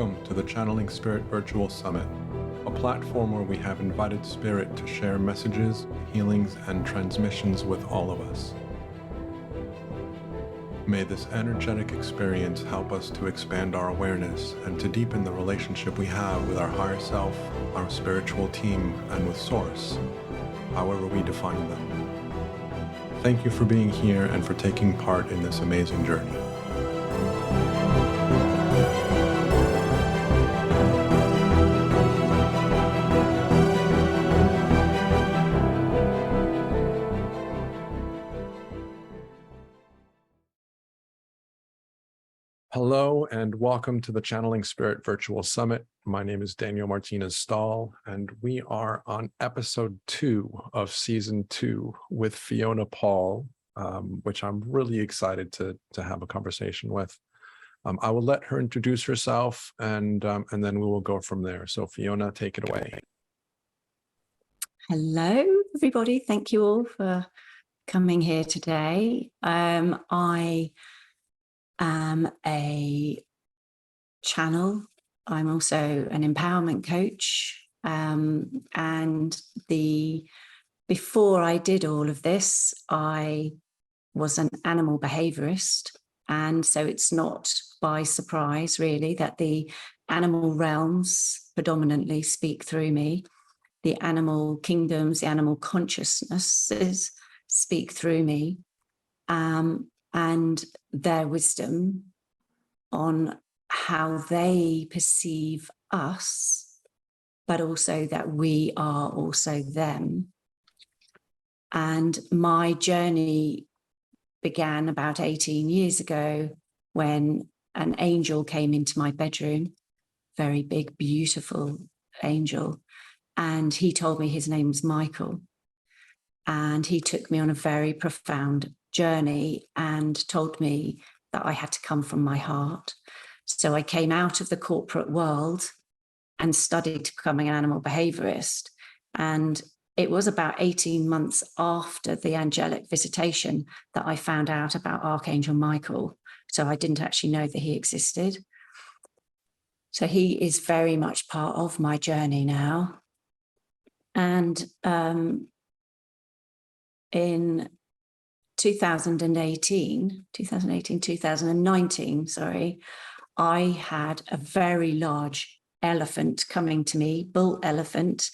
Welcome to the Channeling Spirit Virtual Summit, a platform where we have invited Spirit to share messages, healings, and transmissions with all of us. May this energetic experience help us to expand our awareness and to deepen the relationship we have with our higher self, our spiritual team, and with Source, however we define them. Thank you for being here and for taking part in this amazing journey. Hello and welcome to the Channeling Spirit Virtual Summit. My name is Daniel Martinez Stahl, and we are on episode 2 of season 2 with Fiona Paul, which I'm really excited to have a conversation with. I will let her introduce herself, and then we will go from there. So Fiona, take it away. Hello, everybody. Thank you all for coming here today. I am a channel. I'm also an empowerment coach. Before I did all of this, I was an animal behaviorist. And so it's not by surprise, really, that the animal realms predominantly speak through me. The animal kingdoms, the animal consciousnesses speak through me. And their wisdom on how they perceive us, but also that we are also them. And my journey began about 18 years ago when an angel came into my bedroom, very big, beautiful angel. And he told me his name was Michael. And he took me on a very profound journey and told me that I had to come from my heart. So I came out of the corporate world and studied becoming an animal behaviorist. And it was about 18 months after the angelic visitation that I found out about Archangel Michael. So I didn't actually know that he existed. So he is very much part of my journey now. And in 2019, I had a very large elephant coming to me, bull elephant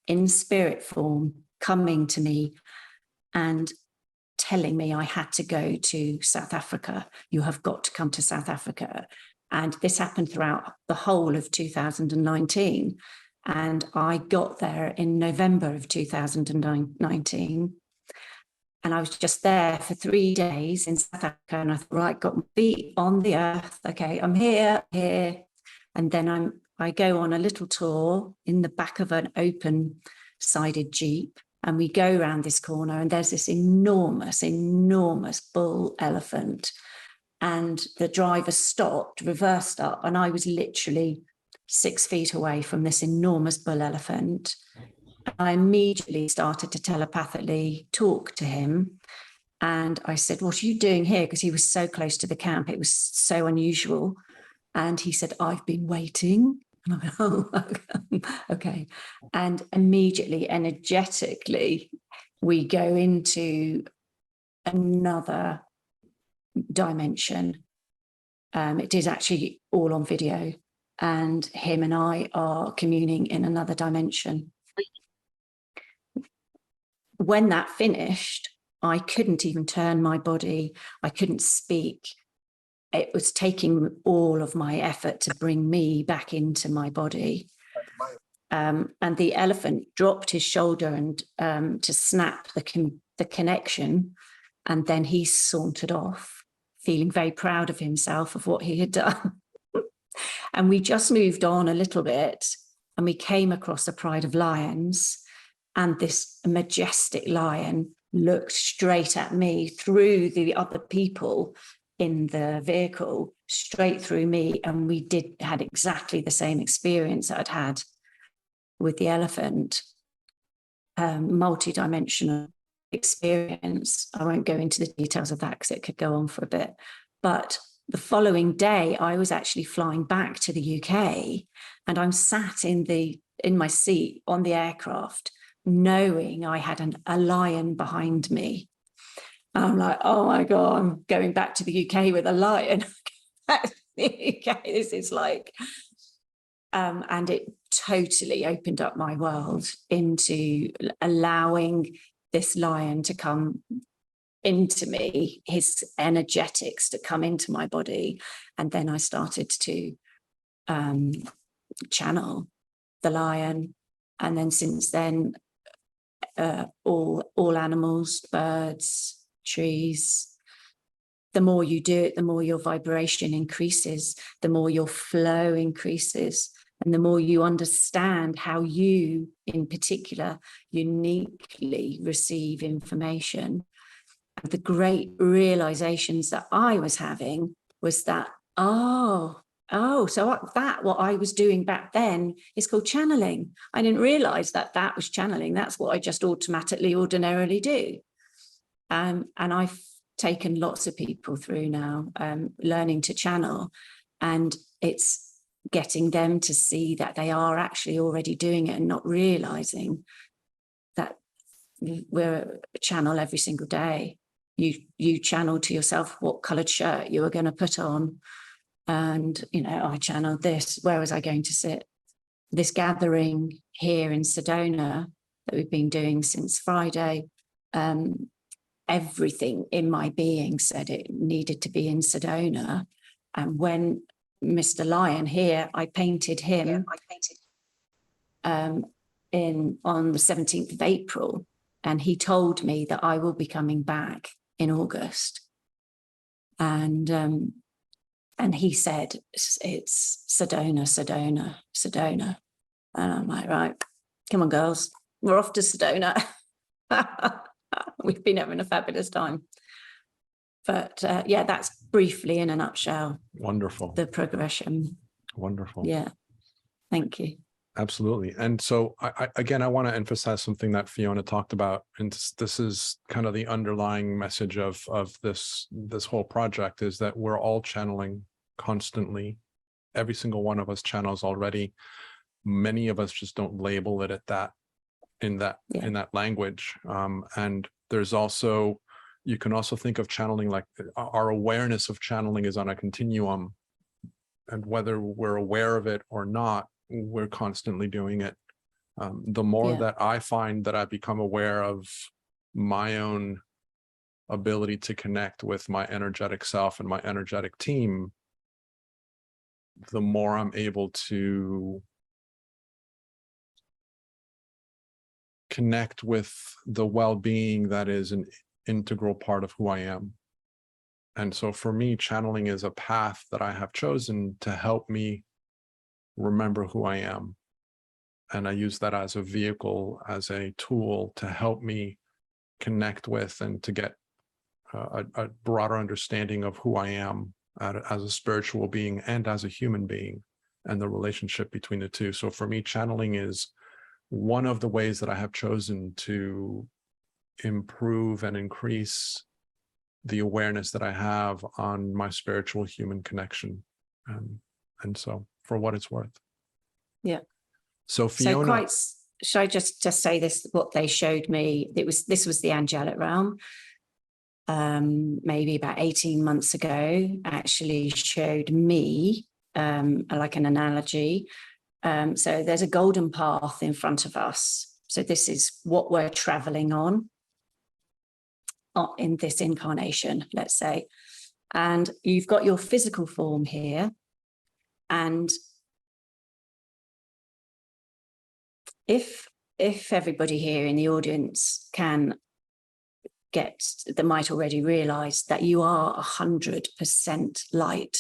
in spirit form, coming to me and telling me I had to go to South Africa. You have got to come to South Africa. And this happened throughout the whole of 2019. And I got there in November of 2019. And I was just there for 3 days in South Africa. And I thought, right, got my feet on the earth. Okay, I'm here. And then I go on a little tour in the back of an open-sided Jeep. And we go around this corner and there's this enormous bull elephant. And the driver stopped, reversed up, and I was literally 6 feet away from this enormous bull elephant. I immediately started to telepathically talk to him. And I said, what are you doing here? Because he was so close to the camp. It was so unusual. And he said, I've been waiting. And I went, oh, okay. And immediately, energetically, we go into another dimension. It is actually all on video. And him and I are communing in another dimension. When that finished, I couldn't even turn my body. I couldn't speak. It was taking all of my effort to bring me back into my body. And the elephant dropped his shoulder and to snap the connection. And then he sauntered off, feeling very proud of himself, of what he had done. And we just moved on a little bit and we came across a pride of lions. And this majestic lion looked straight at me through the other people in the vehicle, straight through me. And we had exactly the same experience that I'd had with the elephant, multi-dimensional experience. I won't go into the details of that because it could go on for a bit. But the following day, I was actually flying back to the UK, and I'm sat in my seat on the aircraft, knowing I had a lion behind me. And I'm like, oh my God, I'm going back to the UK with a lion. The UK, this is like, and it totally opened up my world into allowing this lion to come into me, his energetics to come into my body. And then I started to channel the lion. And then since then, all animals, birds, trees, the more you do it, the more your vibration increases, the more your flow increases, and the more you understand how you, in particular, uniquely receive information. And the great realizations that I was having was that, so what I was doing back then is called channeling. I didn't realize that that was channeling. That's what I just automatically, ordinarily do. And I've taken lots of people through now, learning to channel, and it's getting them to see that they are actually already doing it and not realizing that we're a channel every single day. You channel to yourself what coloured shirt you were going to put on. And, I channeled this. Where was I going to sit? This gathering here in Sedona that we've been doing since Friday, everything in my being said it needed to be in Sedona. And when Mr. Lion here, I painted him on the 17th of April. And he told me that I will be coming back in August. And he said, it's Sedona, Sedona, Sedona. And I'm like, right, come on, girls, we're off to Sedona. We've been having a fabulous time. But that's briefly in a nutshell. Wonderful. The progression. Wonderful. Yeah. Thank you. Absolutely. And so I want to emphasize something that Fiona talked about. And this is kind of the underlying message of this whole project, is that we're all channeling constantly. Every single one of us channels already. Many of us just don't label it at that, in that language. And there's also, you can also think of channeling like our awareness of channeling is on a continuum. And whether we're aware of it or not, we're constantly doing it. The more that I find that I become aware of my own ability to connect with my energetic self and my energetic team, the more I'm able to connect with the well-being that is an integral part of who I am. And so for me, channeling is a path that I have chosen to help me remember who I am. And I use that as a vehicle, as a tool to help me connect with and to get a broader understanding of who I am as a spiritual being and as a human being, and the relationship between the two. So for me, channeling is one of the ways that I have chosen to improve and increase the awareness that I have on my spiritual human connection. And so for what it's worth. Yeah. So Fiona, should I just say this, what they showed me, this was the angelic realm. Maybe about 18 months ago, actually showed me like an analogy. So there's a golden path in front of us. So this is what we're traveling on in this incarnation, let's say. And you've got your physical form here. And if everybody here in the audience that might already realize that you are 100% light.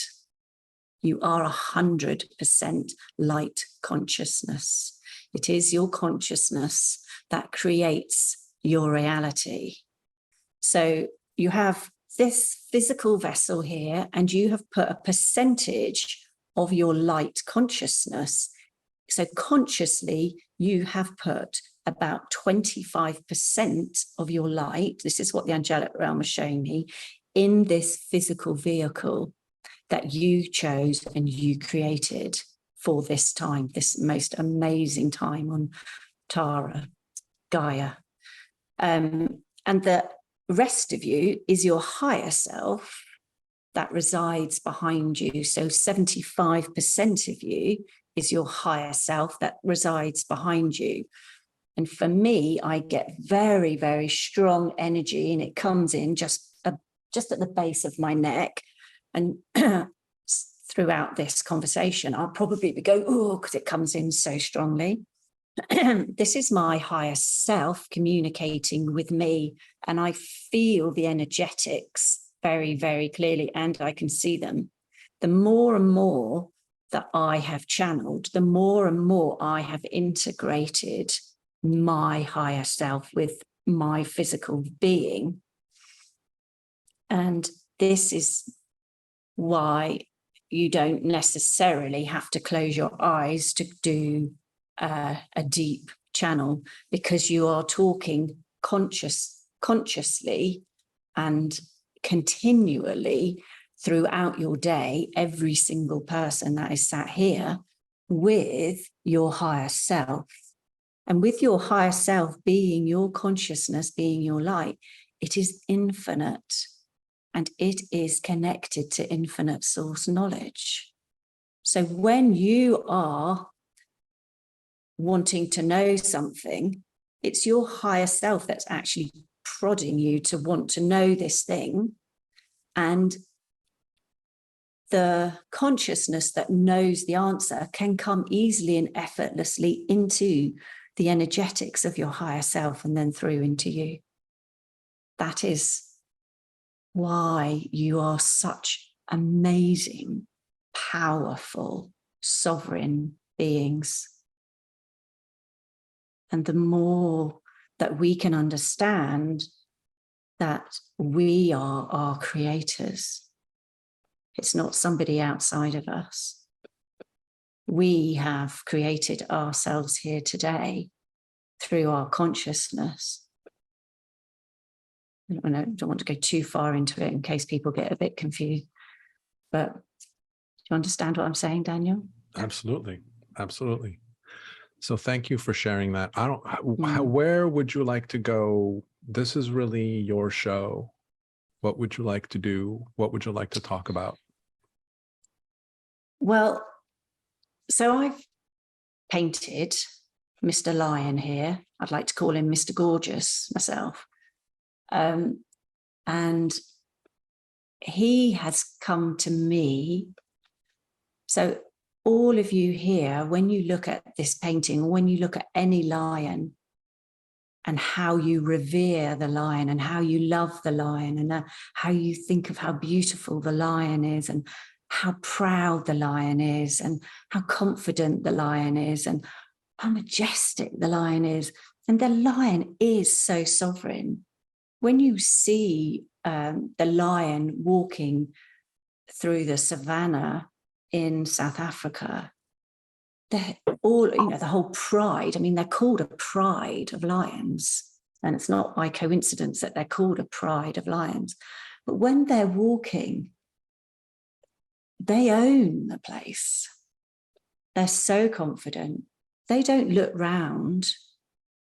You are 100% light consciousness. It is your consciousness that creates your reality. So you have this physical vessel here, and you have put a percentage of your light consciousness. So consciously, you have put about 25% of your light, this is what the angelic realm is showing me, in this physical vehicle. that you chose and you created for this time, this most amazing time on Tara, Gaia. And the rest of you is your higher self that resides behind you. So 75% of you is your higher self that resides behind you. And for me, I get very, very strong energy, and it comes in just at the base of my neck. And throughout this conversation, I'll probably be going, oh, because it comes in so strongly. This is my higher self communicating with me, and I feel the energetics very, very clearly, and I can see them. The more and more that I have channeled, the more and more I have integrated my higher self with my physical being. And this is why you don't necessarily have to close your eyes to do a deep channel, because you are talking consciously and continually throughout your day, every single person that is sat here, with your higher self. And with your higher self being your consciousness, being your light, it is infinite, and it is connected to infinite source knowledge. So when you are wanting to know something, it's your higher self that's actually prodding you to want to know this thing. And the consciousness that knows the answer can come easily and effortlessly into the energetics of your higher self and then through into you. That is why you are such amazing, powerful, sovereign beings. And the more that we can understand that we are our creators, it's not somebody outside of us. We have created ourselves here today through our consciousness. I don't want to go too far into it in case people get a bit confused. But do you understand what I'm saying, Daniel? Absolutely. Absolutely. So thank you for sharing that. Where would you like to go? This is really your show. What would you like to do? What would you like to talk about? Well, so I've painted Mr. Lion here. I'd like to call him Mr. Gorgeous myself. And he has come to me. So all of you here, when you look at this painting, when you look at any lion and how you revere the lion and how you love the lion and how you think of how beautiful the lion is and how proud the lion is and how confident the lion is and how majestic the lion is. And the lion is so sovereign. When you see the lion walking through the savannah in South Africa, they're all, the whole pride. I mean, they're called a pride of lions, and it's not by coincidence that they're called a pride of lions. But when they're walking, they own the place. They're so confident. They don't look round.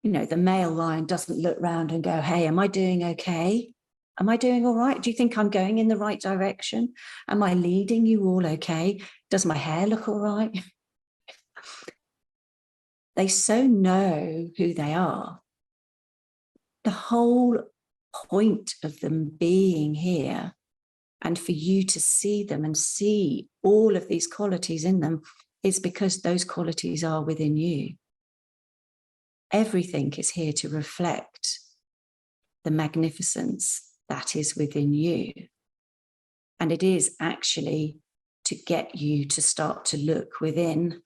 The male lion doesn't look round and go, hey, am I doing okay? Am I doing all right? Do you think I'm going in the right direction? Am I leading you all okay? Does my hair look all right? They so know who they are. The whole point of them being here, and for you to see them and see all of these qualities in them, is because those qualities are within you. Everything is here to reflect the magnificence that is within you. And it is actually to get you to start to look within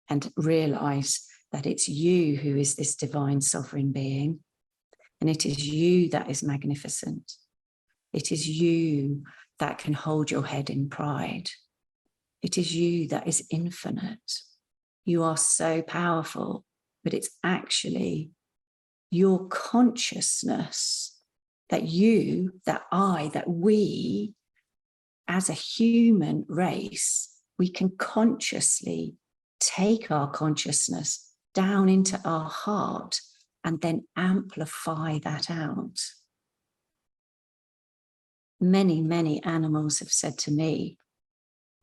and realize that it's you who is this divine sovereign being. And it is you that is magnificent. It is you that can hold your head in pride. It is you that is infinite. You are so powerful, but it's actually your consciousness that you, that I, that we as a human race, we can consciously take our consciousness down into our heart and then amplify that out. Many, many animals have said to me,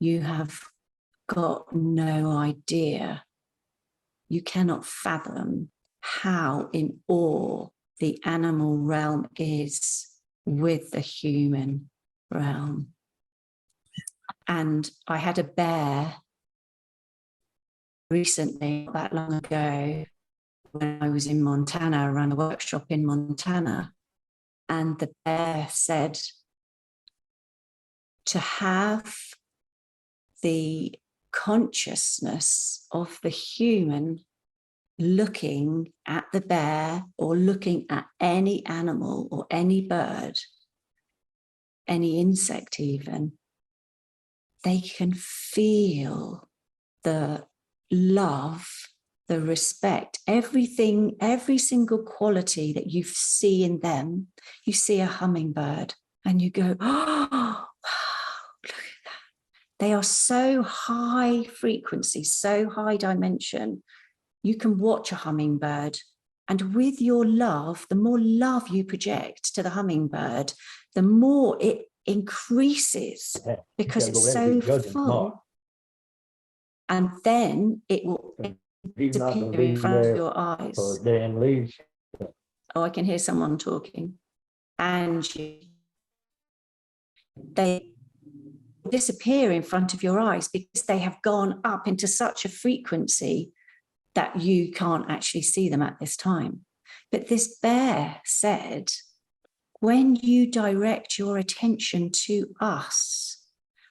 you have got no idea. You cannot fathom how in awe the animal realm is with the human realm. And I had a bear recently, not that long ago, when I was in Montana, I ran a workshop in Montana, and the bear said, to have the consciousness of the human looking at the bear or looking at any animal or any bird, any insect even, they can feel the love, the respect, everything, every single quality that you see in them. You see a hummingbird and you go, oh, wow, look at that. They are so high frequency, so high dimension. You can watch a hummingbird, and with your love, the more love you project to the hummingbird, the more it increases because it's so full. And then it will disappear in front of your eyes. Oh, I can hear someone talking. And they disappear in front of your eyes because they have gone up into such a frequency that you can't actually see them at this time. But this bear said, when you direct your attention to us,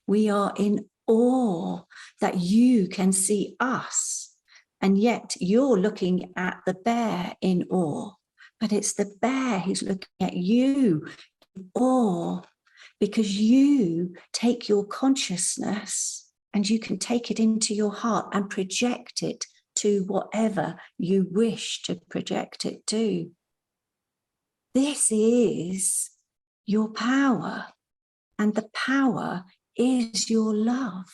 we are in awe that you can see us. And yet you're looking at the bear in awe, but it's the bear who's looking at you in awe, because you take your consciousness and you can take it into your heart and project it to whatever you wish to project it to. This is your power, and the power is your love.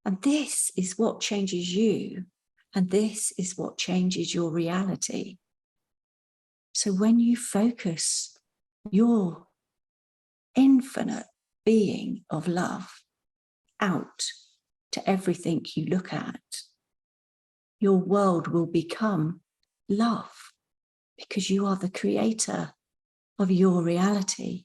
And this is what changes you, and this is what changes your reality. So when you focus your infinite being of love out to everything you look at, your world will become love, because you are the creator of your reality,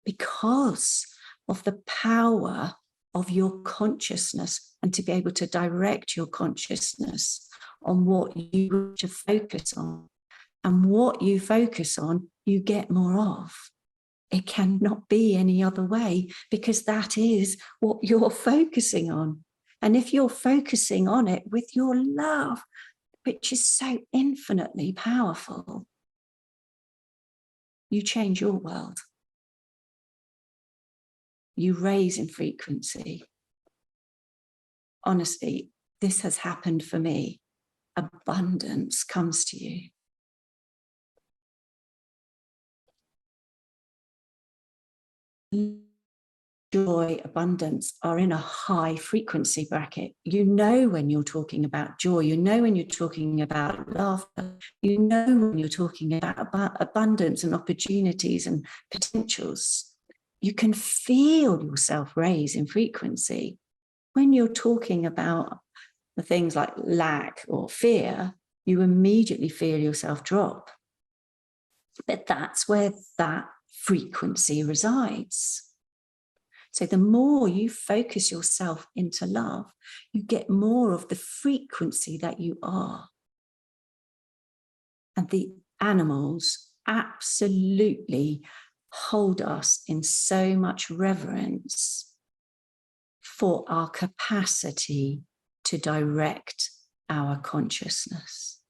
because of the power of your consciousness, and to be able to direct your consciousness on what you wish to focus on. And what you focus on, you get more of. It cannot be any other way, because that is what you're focusing on. And if you're focusing on it with your love, which is so infinitely powerful, you change your world. You raise in frequency. Honestly, this has happened for me. Abundance comes to you. Joy, abundance are in a high frequency bracket. You know when you're talking about joy, you know when you're talking about laughter, you know when you're talking about abundance and opportunities and potentials. You can feel yourself raise in frequency. When you're talking about the things like lack or fear, you immediately feel yourself drop. But that's where that frequency resides. So the more you focus yourself into love, you get more of the frequency that you are. And the animals absolutely hold us in so much reverence for our capacity to direct our consciousness.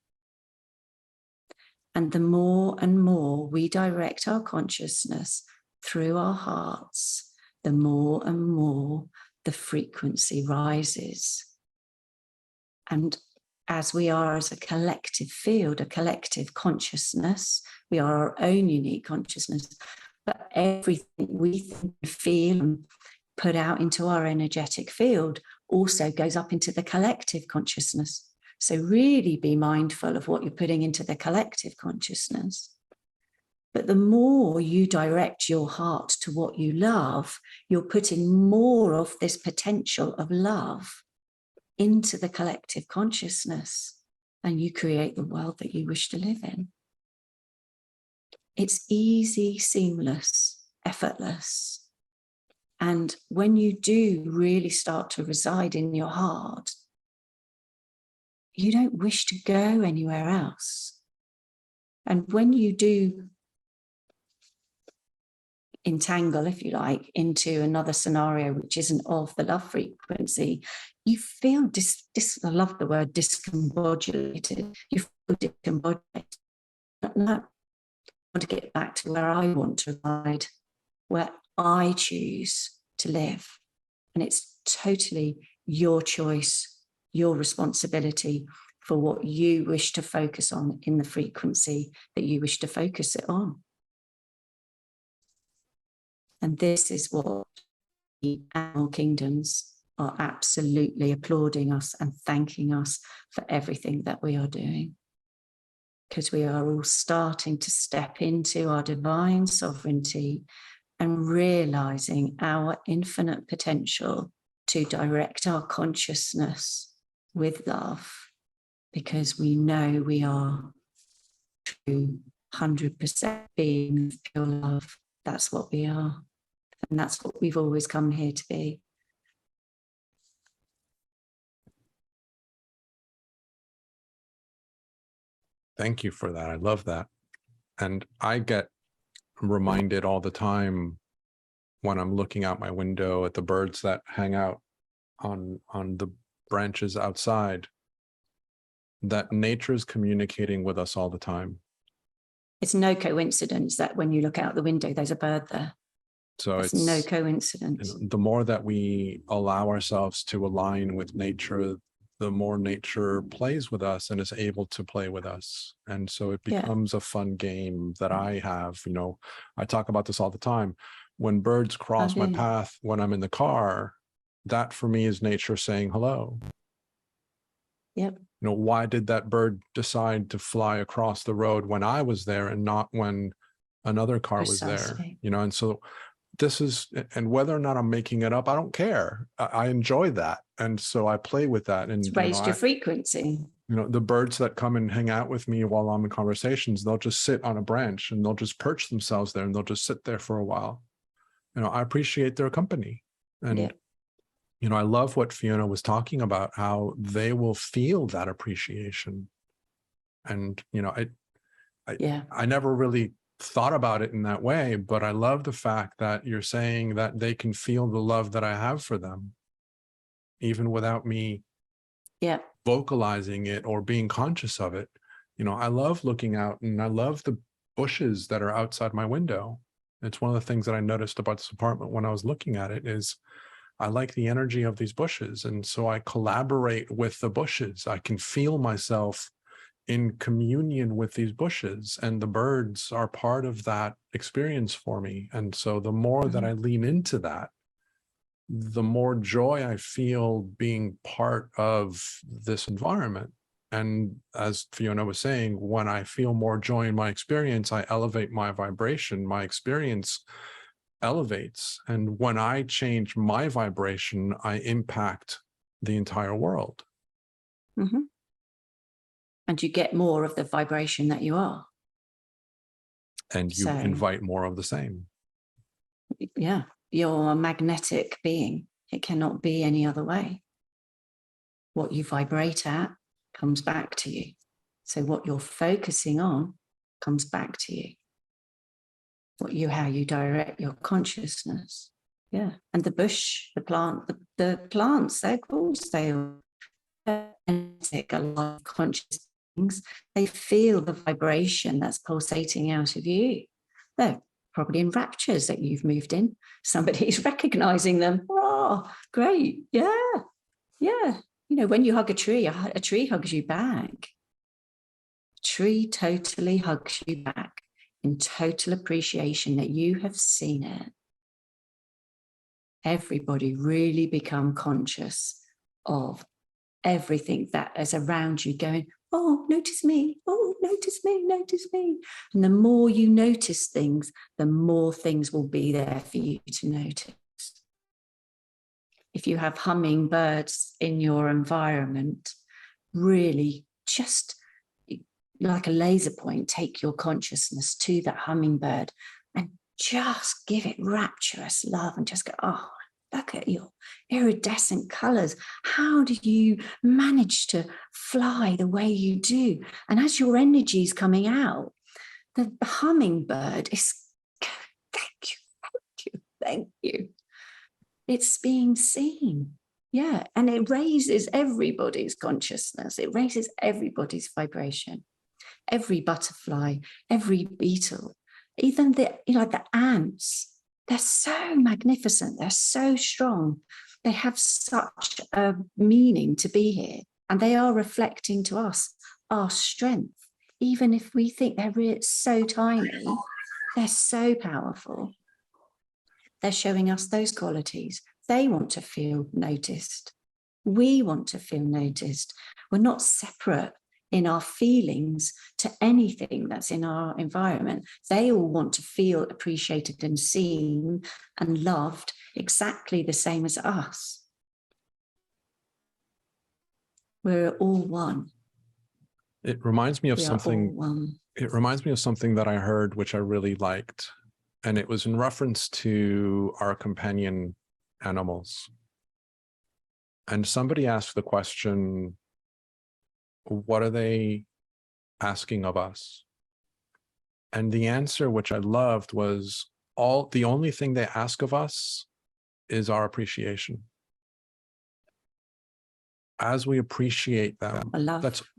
And the more and more we direct our consciousness through our hearts, the more and more the frequency rises. And as we are as a collective field, a collective consciousness, we are our own unique consciousness, But everything we think, feel, and put out into our energetic field also goes up into the collective consciousness. So really be mindful of what you're putting into the collective consciousness. But the more you direct your heart to what you love, you're putting more of this potential of love into the collective consciousness, and you create the world that you wish to live in. It's easy, seamless, effortless. And when you do really start to reside in your heart, you don't wish to go anywhere else. And when you do entangle, if you like, into another scenario which isn't of the love frequency, you feel I love the word discombobulated. You feel discombobulated. No, I want to get back to where I want to reside, where I choose to live. And it's totally your choice, your responsibility for what you wish to focus on in the frequency that you wish to focus it on. And this is what the animal kingdoms are absolutely applauding us and thanking us for everything that we are doing. Because we are all starting to step into our divine sovereignty and realizing our infinite potential to direct our consciousness with love, because we know we are true 100% being of pure love. That's what we are. And that's what we've always come here to be. Thank you for that. I love that. And I get reminded all the time when I'm looking out my window at the birds that hang out on the branches outside, that nature is communicating with us all the time. It's no coincidence that when you look out the window, there's a bird there. So it's it's no coincidence. You know, the more that we allow ourselves to align with nature, the more nature plays with us and is able to play with us. And so it becomes a fun game that I have. You know, I talk about this all the time. When birds cross my path when I'm in the car, that for me is nature saying hello. Yep. You know, why did that bird decide to fly across the road when I was there and not when another car was there? You know, and so this is, and whether or not I'm making it up, I don't care. I enjoy that. And so I play with that. And it's raised your frequency. You know, the birds that come and hang out with me while I'm in conversations, they'll just sit on a branch and they'll just perch themselves there and they'll just sit there for a while. You know, I appreciate their company. And, you know, I love what Fiona was talking about, how they will feel that appreciation. And, you know, I never really thought about it in that way, but I love the fact that you're saying that they can feel the love that I have for them, even without me vocalizing it or being conscious of it. You know, I love looking out and I love the bushes that are outside my window. It's one of the things that I noticed about this apartment when I was looking at it is I like the energy of these bushes. And so I collaborate with the bushes. I can feel myself in communion with these bushes, and the birds are part of that experience for me. And so the more that I lean into that, the more joy I feel being part of this environment. And as Fiona was saying, when I feel more joy in my experience, I elevate my vibration, my experience elevates. And when I change my vibration, I impact the entire world. And you get more of the vibration that you are. And you invite more of the same. Yeah, you're a magnetic being. It cannot be any other way. What you vibrate at comes back to you. So what you're focusing on comes back to you. How you direct your consciousness. Yeah. And the bush, the plant, the plants, they're course they are alive, conscious beings. They feel the vibration that's pulsating out of you. They're probably in raptures that you've moved in. Somebody's recognizing them. Oh, great. Yeah. Yeah. You know, when you hug a tree hugs you back. A tree totally hugs you back. in total appreciation that you have seen it, everybody really become conscious of everything that is around you, going, oh, notice me, oh, notice me, notice me. And the more you notice things, the more things will be there for you to notice. If you have hummingbirds in your environment, really just like a laser point, take your consciousness to that hummingbird and just give it rapturous love and just go, oh, look at your iridescent colors. How do you manage to fly the way you do? And as your energy is coming out, the hummingbird is, thank you, thank you, thank you. It's being seen. Yeah. And it raises everybody's consciousness. It raises everybody's vibration. Every butterfly, every beetle, even the ants, they're so magnificent. They're so strong. They have such a meaning to be here. And they are reflecting to us our strength. Even if we think they're so tiny, they're so powerful. They're showing us those qualities. They want to feel noticed. We want to feel noticed. We're not separate in our feelings to anything that's in our environment. They all want to feel appreciated and seen and loved exactly the same as us. We're all one. It reminds me of something. It reminds me of something that I heard, which I really liked. And it was in reference to our companion animals. And somebody asked the question, what are they asking of us? And the answer, which I loved, was the only thing they ask of us is our appreciation. As we appreciate them,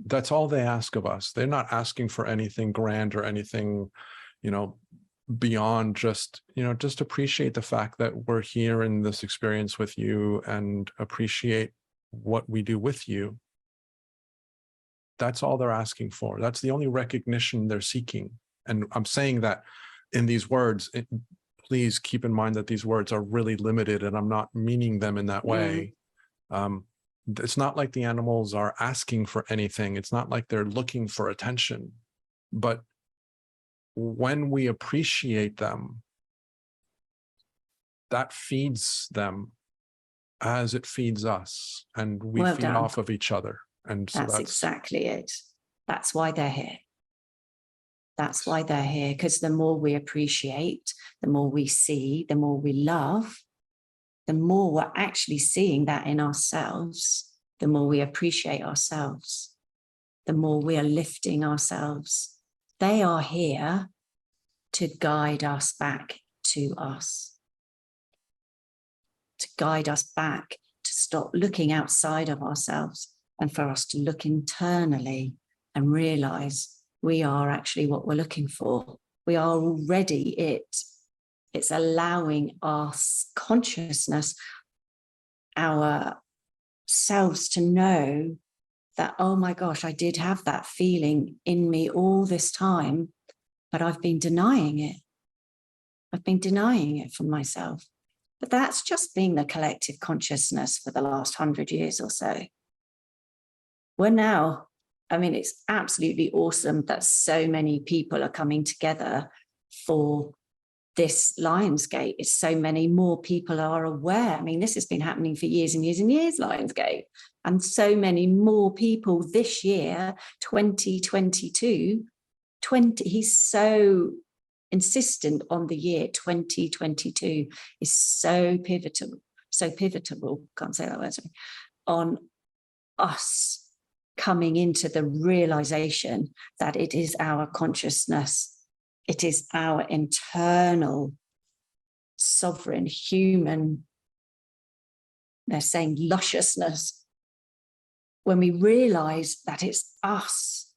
that's all they ask of us. They're not asking for anything grand or anything, beyond just appreciate the fact that we're here in this experience with you and appreciate what we do with you. That's all they're asking for. That's the only recognition they're seeking. And I'm saying that in these words, please keep in mind that these words are really limited and I'm not meaning them in that way. It's not like the animals are asking for anything. It's not like they're looking for attention. But when we appreciate them, that feeds them as it feeds us, and we feed off of each other. And so that's exactly it. That's why they're here. That's why they're here, because the more we appreciate, the more we see, the more we love, the more we're actually seeing that in ourselves, the more we appreciate ourselves, the more we are lifting ourselves. They are here to guide us back to us, to guide us back, to stop looking outside of ourselves and for us to look internally and realize we are actually what we're looking for. We are already it. It's allowing our consciousness, our selves to know that, oh my gosh, I did have that feeling in me all this time, but I've been denying it. I've been denying it from myself. But that's just been the collective consciousness for the last 100 years or so. We're now, it's absolutely awesome that so many people are coming together for this Lionsgate. It's so many more people are aware. This has been happening for years and years and years, Lionsgate. And so many more people this year, 2022, he's so insistent on the year 2022 is so pivotal, can't say that word, sorry, on us coming into the realization that it is our consciousness, it is our internal sovereign human, they're saying lusciousness, when we realize that it's us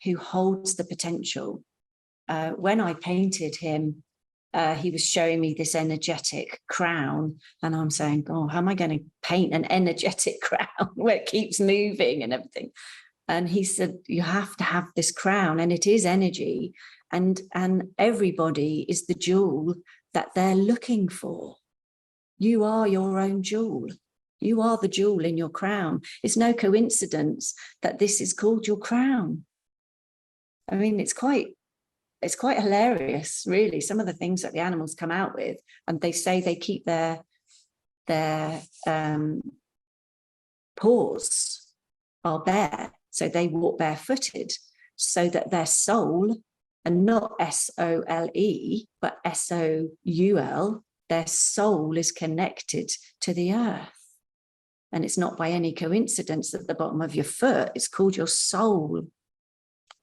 who holds the potential. When I painted him, he was showing me this energetic crown, and I'm saying, oh, how am I going to paint an energetic crown where it keeps moving and everything? And he said, you have to have this crown, and it is energy, and everybody is the jewel that they're looking for. You are your own jewel. You are the jewel in your crown. It's no coincidence that this is called your crown. I mean, it's quite hilarious, really, some of the things that the animals come out with. And they say they keep their paws are bare, so they walk barefooted, so that their soul, and not S-O-L-E, but S-O-U-L, their soul is connected to the earth. And it's not by any coincidence that the bottom of your foot is called your soul.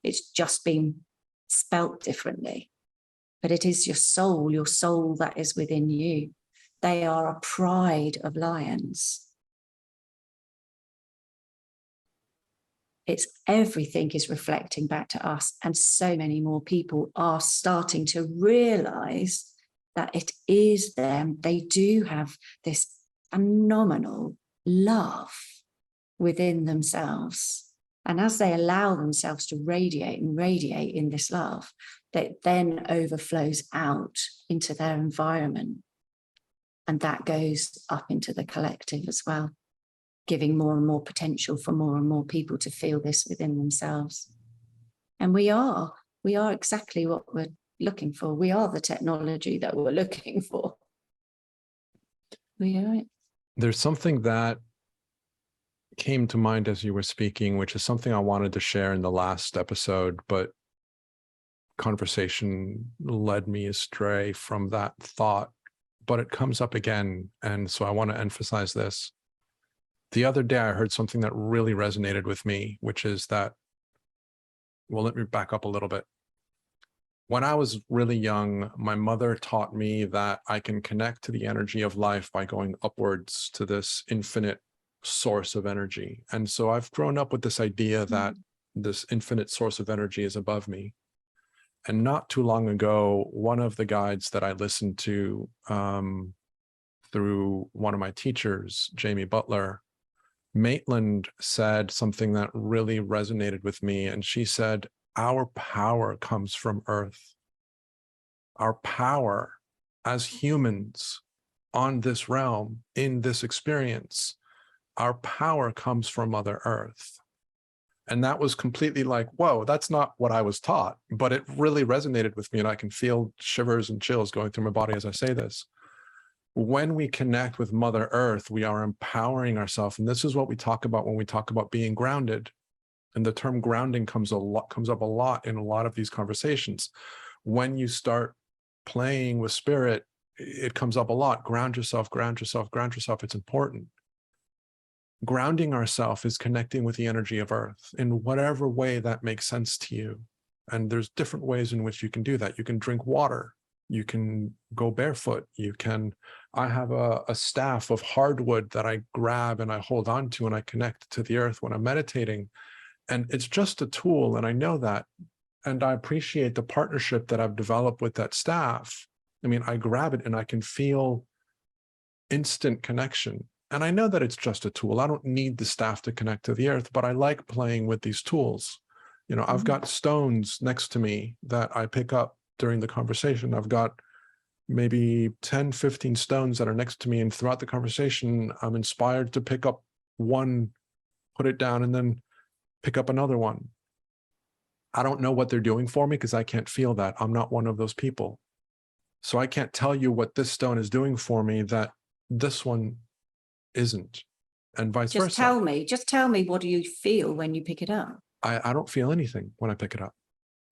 It's just been spelt differently, but it is your soul that is within you. They are a pride of lions. It's everything is reflecting back to us, and so many more people are starting to realize that it is them. They do have this phenomenal love within themselves. And as they allow themselves to radiate in this love, that then overflows out into their environment. And that goes up into the collective as well, giving more and more potential for more and more people to feel this within themselves. And we are exactly what we're looking for. We are the technology that we're looking for. We are it. There's something that came to mind as you were speaking, which is something I wanted to share in the last episode, but conversation led me astray from that thought, but it comes up again. And so I want to emphasize this. The other day, I heard something that really resonated with me, which is that, well, let me back up a little bit. When I was really young, my mother taught me that I can connect to the energy of life by going upwards to this infinite source of energy. And so I've grown up with this idea that this infinite source of energy is above me. And not too long ago, one of the guides that I listened to through one of my teachers, Jamie Butler, Maitland, said something that really resonated with me. And she said, our power comes from Earth. Our power as humans on this realm, in this experience, our power comes from Mother Earth. And that was completely like, whoa, that's not what I was taught, but it really resonated with me. And I can feel shivers and chills going through my body as I say this. When we connect with Mother Earth, we are empowering ourselves. And this is what we talk about when we talk about being grounded. And the term grounding comes up a lot in a lot of these conversations. When you start playing with spirit, it comes up a lot. Ground yourself, ground yourself, ground yourself. It's important. Grounding ourselves is connecting with the energy of Earth in whatever way that makes sense to you. And there's different ways in which you can do that. You can drink water. You can go barefoot. I have a staff of hardwood that I grab and I hold on to, and I connect to the earth when I'm meditating. And it's just a tool. And I know that. And I appreciate the partnership that I've developed with that staff. I mean, I grab it and I can feel instant connection. And I know that it's just a tool. I don't need the staff to connect to the earth, but I like playing with these tools. You know, I've got stones next to me that I pick up during the conversation. I've got maybe 10, 15 stones that are next to me. And throughout the conversation, I'm inspired to pick up one, put it down, and then pick up another one. I don't know what they're doing for me because I can't feel that. I'm not one of those people. So I can't tell you what this stone is doing for me that this one isn't, and vice versa. Just tell me, what do you feel when you pick it up? I don't feel anything when I pick it up.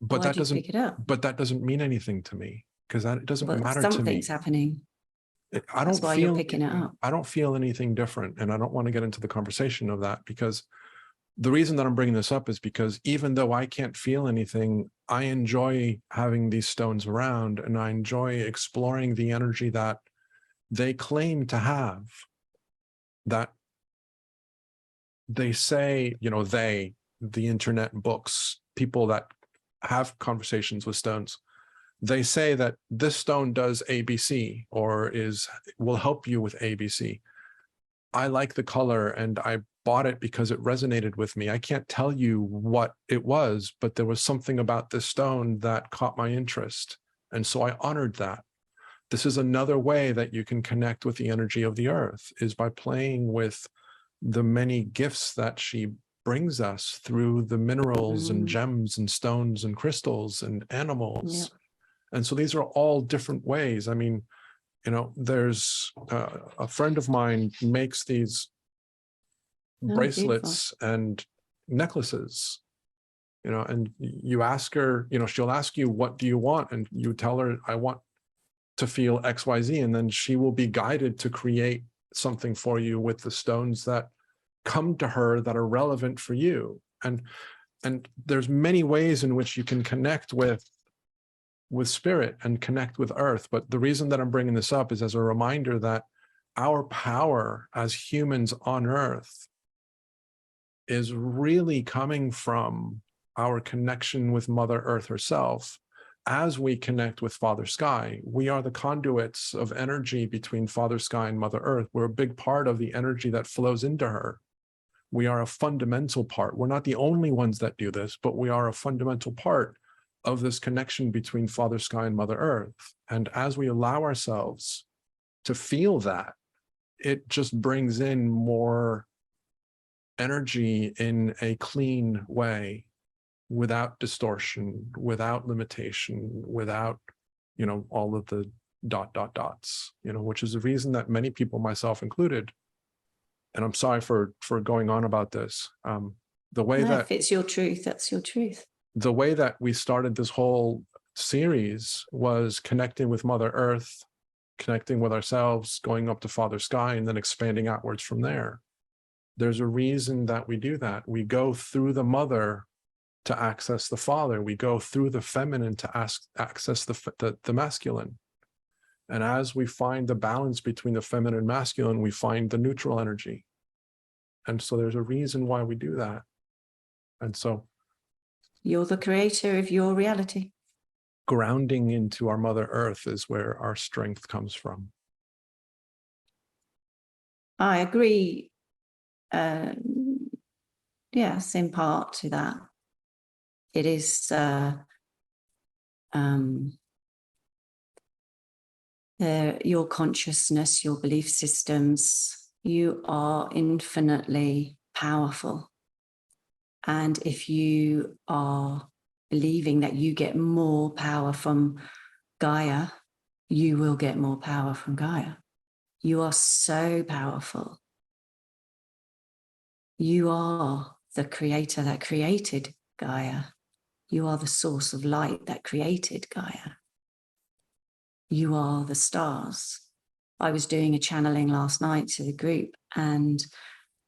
But Why do you pick it up? But that doesn't mean anything to me, because it doesn't matter to me. Something's happening. That's why you're picking it up. I don't feel anything different, and I don't want to get into the conversation of that, because the reason that I'm bringing this up is because even though I can't feel anything, I enjoy having these stones around, and I enjoy exploring the energy that they claim to have, that they say, you know, the internet, books, people that have conversations with stones, they say that this stone does ABC or will help you with ABC. I like the color, and I bought it because it resonated with me. I can't tell you what it was, but there was something about this stone that caught my interest. And so I honored that. This is another way that you can connect with the energy of the earth, is by playing with the many gifts that she brings us through the minerals and gems and stones and crystals and animals. And so these are all different ways. I mean, you know, there's a friend of mine makes these bracelets and necklaces, you know, and you ask her, you know, she'll ask you, what do you want? And you tell her, I want to feel XYZ. And then she will be guided to create something for you with the stones that come to her that are relevant for you. And there's many ways in which you can connect with spirit and connect with earth. But the reason that I'm bringing this up is as a reminder that our power as humans on earth is really coming from our connection with Mother Earth herself. As we connect with Father Sky, we are the conduits of energy between Father Sky and Mother Earth. We're a big part of the energy that flows into her. We are a fundamental part. We're not the only ones that do this, but we are a fundamental part of this connection between Father Sky and Mother Earth. And as we allow ourselves to feel that, it just brings in more energy in a clean way, without distortion, without limitation, without, you know, all of the dots, you know, which is the reason that many people, myself included, and I'm sorry for going on about this, the way that if it's your truth, that's your truth. The way that we started this whole series was connecting with Mother Earth, connecting with ourselves, going up to Father Sky, and then expanding outwards from there. There's a reason that we do that. We go through the mother to access the father. We go through the feminine to access the masculine. And as we find the balance between the feminine and masculine, we find the neutral energy. And so there's a reason why we do that. And so you're the creator of your reality. Grounding into our Mother Earth is where our strength comes from. I agree. Yes, in part to that. It is your consciousness, your belief systems. You are infinitely powerful. And if you are believing that you get more power from Gaia, you will get more power from Gaia. You are so powerful. You are the creator that created Gaia. You are the source of light that created Gaia. You are the stars. I was doing a channeling last night to the group, and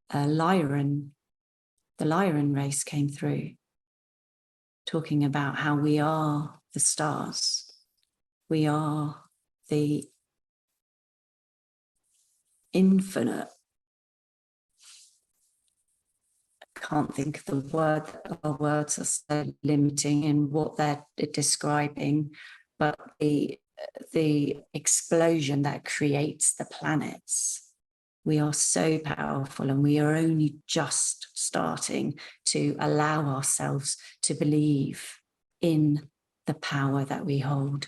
the Lyran race came through, talking about how we are the stars. We are the infinite. I can't think of the word. Our words are so limiting in what they're describing, but the explosion that creates the planets. We are so powerful, and we are only just starting to allow ourselves to believe in the power that we hold.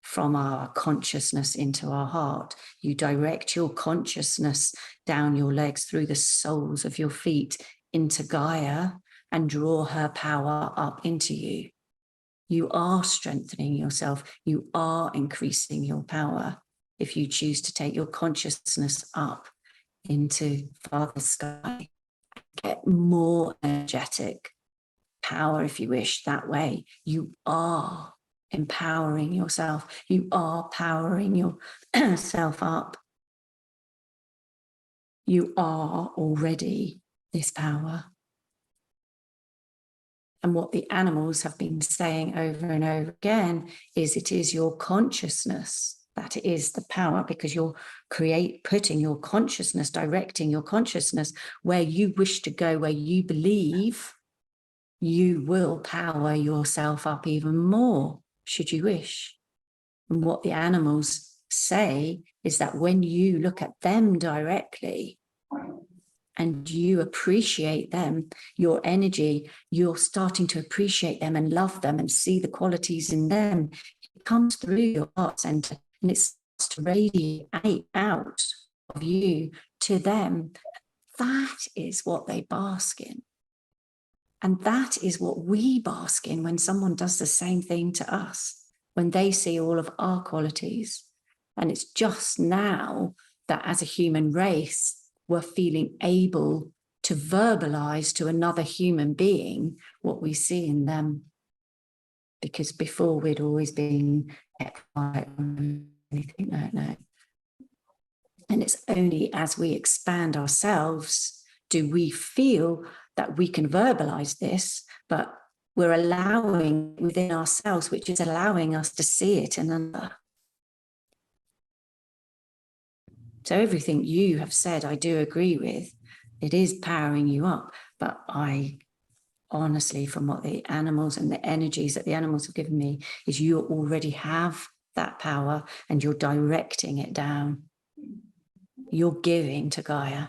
From our consciousness into our heart. You direct your consciousness down your legs through the soles of your feet into Gaia and draw her power up into you. You are strengthening yourself. You are increasing your power if you choose to take your consciousness up into Father Sky. Get more energetic power, if you wish, that way. You are empowering yourself. You are powering yourself up. You are already this power. And what the animals have been saying over and over again is it is your consciousness that is the power, because you're putting your consciousness, directing your consciousness where you wish to go, where you believe you will power yourself up even more, should you wish. And what the animals say is that when you look at them directly, and you appreciate them, your energy, you're starting to appreciate them and love them and see the qualities in them. It comes through your heart center and it starts to radiate out of you to them. That is what they bask in. And that is what we bask in when someone does the same thing to us, when they see all of our qualities. And it's just now that as a human race, we're feeling able to verbalize to another human being what we see in them. Because before we'd always been quiet on anything like that. And it's only as we expand ourselves do we feel that we can verbalize this, but we're allowing within ourselves, which is allowing us to see it in another. So everything you have said, I do agree with. It is powering you up, but I honestly, from what the animals and the energies that the animals have given me, is you already have that power and you're directing it down. You're giving to Gaia.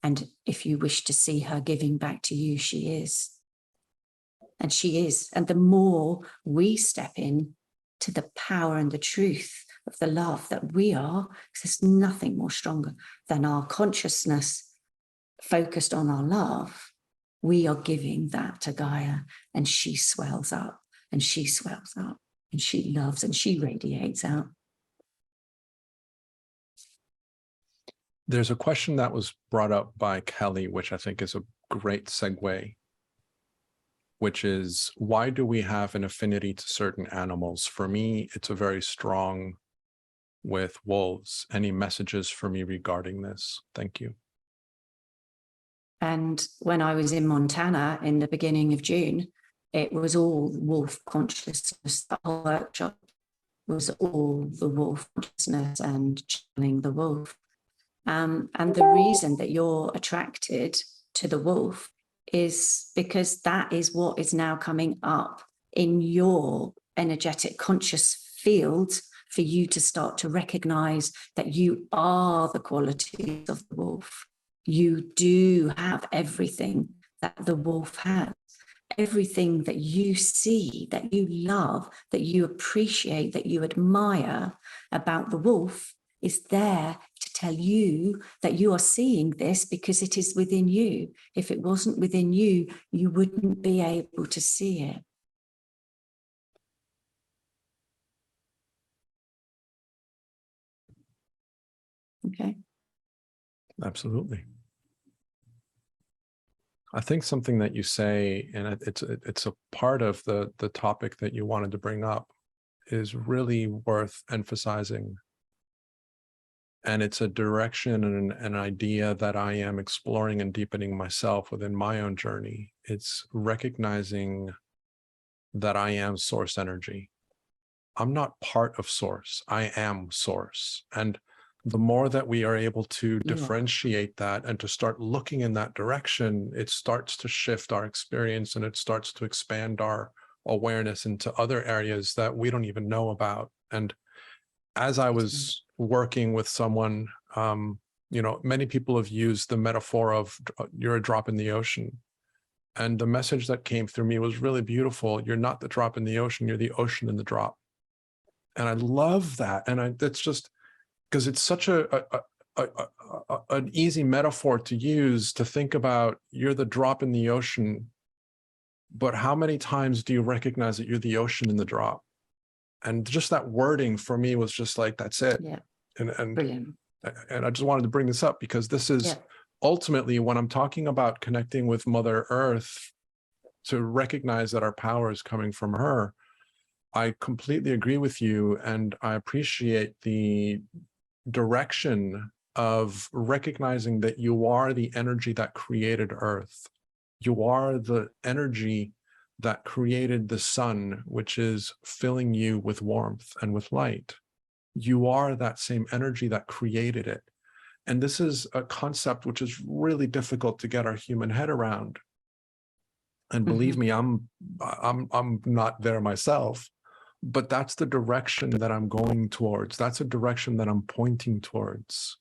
And if you wish to see her giving back to you, she is. And she is. And the more we step in to the power and the truth of the love that we are, because there's nothing more stronger than our consciousness focused on our love, we are giving that to Gaia, and she swells up, and she swells up, and she loves, and she radiates out. There's a question that was brought up by Kelly, which I think is a great segue, which is, why do we have an affinity to certain animals? For me, it's a very strong with wolves. Any messages for me regarding this? Thank you. And when I was in Montana in the beginning of June, it was all wolf consciousness. The whole workshop was all the wolf consciousness and channeling the wolf. And the reason that you're attracted to the wolf is because that is what is now coming up in your energetic conscious field for you to start to recognize that you are the qualities of the wolf. You do have everything that the wolf has. Everything that you see, that you love, that you appreciate, that you admire about the wolf is there to tell you that you are seeing this because it is within you. If it wasn't within you, you wouldn't be able to see it. Okay. Absolutely. I think something that you say, and it's a part of the topic that you wanted to bring up, is really worth emphasizing. And it's a direction and an idea that I am exploring and deepening myself within my own journey. It's recognizing that I am source energy. I'm not part of source. I am source. And the more that we are able to differentiate that and to start looking in that direction, it starts to shift our experience and it starts to expand our awareness into other areas that we don't even know about. And as I was working with someone, you know, many people have used the metaphor of you're a drop in the ocean. And the message that came through me was really beautiful. You're not the drop in the ocean, you're the ocean in the drop. And I love that. And that's just because it's such an easy metaphor to use, to think about you're the drop in the ocean, but how many times do you recognize that you're the ocean in the drop? And just that wording for me was just like, that's it. Yeah. And Brilliant. And I just wanted to bring this up because this is ultimately when I'm talking about connecting with Mother Earth, to recognize that our power is coming from her. I completely agree with you, and I appreciate the direction of recognizing that you are the energy that created Earth. You are the energy that created the sun, which is filling you with warmth and with light. You are that same energy that created it. And this is a concept which is really difficult to get our human head around. And believe me, I'm not there myself, but that's the direction that I'm going towards. That's a direction that I'm pointing towards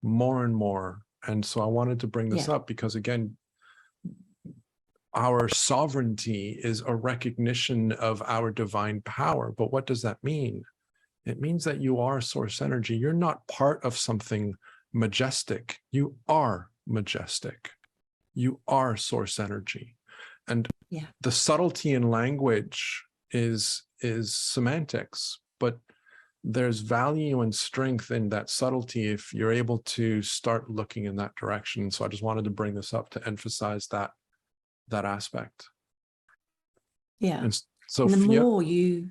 more and more. And so I wanted to bring this up because, again, our sovereignty is a recognition of our divine power. But what does that mean? It means that you are source energy. You're not part of something majestic. You are majestic. You are source energy. And the subtlety in language is semantics, but there's value and strength in that subtlety if you're able to start looking in that direction. So I just wanted to bring this up to emphasize that aspect. Yeah. And so and the more you,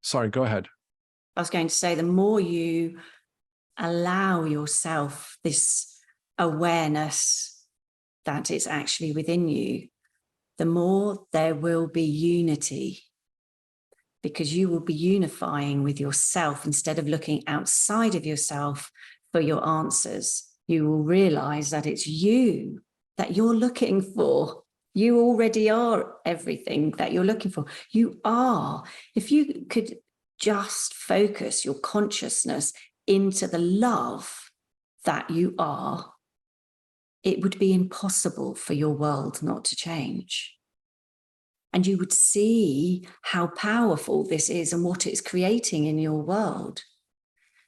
sorry, go ahead. I was going to say, the more you allow yourself this awareness that it's actually within you, the more there will be unity, because you will be unifying with yourself instead of looking outside of yourself for your answers. You will realize that it's you that you're looking for. You already are everything that you're looking for. You are. If you could just focus your consciousness into the love that you are, it would be impossible for your world not to change. And you would see how powerful this is and what it's creating in your world.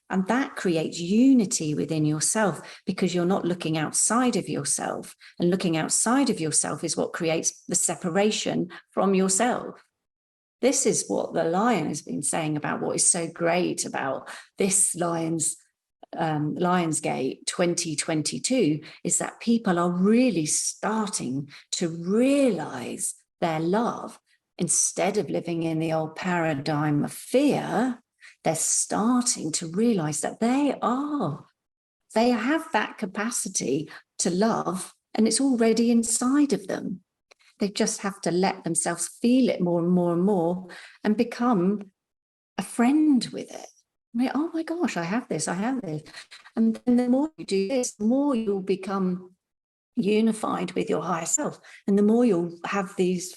And that creates unity within yourself, because you're not looking outside of yourself. And looking outside of yourself is what creates the separation from yourself. This is what the lion has been saying about what is so great about this Lionsgate 2022, is that people are really starting to realize their love. Instead of living in the old paradigm of fear, they're starting to realize that they have that capacity to love, and it's already inside of them. They just have to let themselves feel it more and more and more and become a friend with it. Like, oh my gosh, I have this. And then the more you do this, the more you'll become unified with your higher self. And the more you'll have these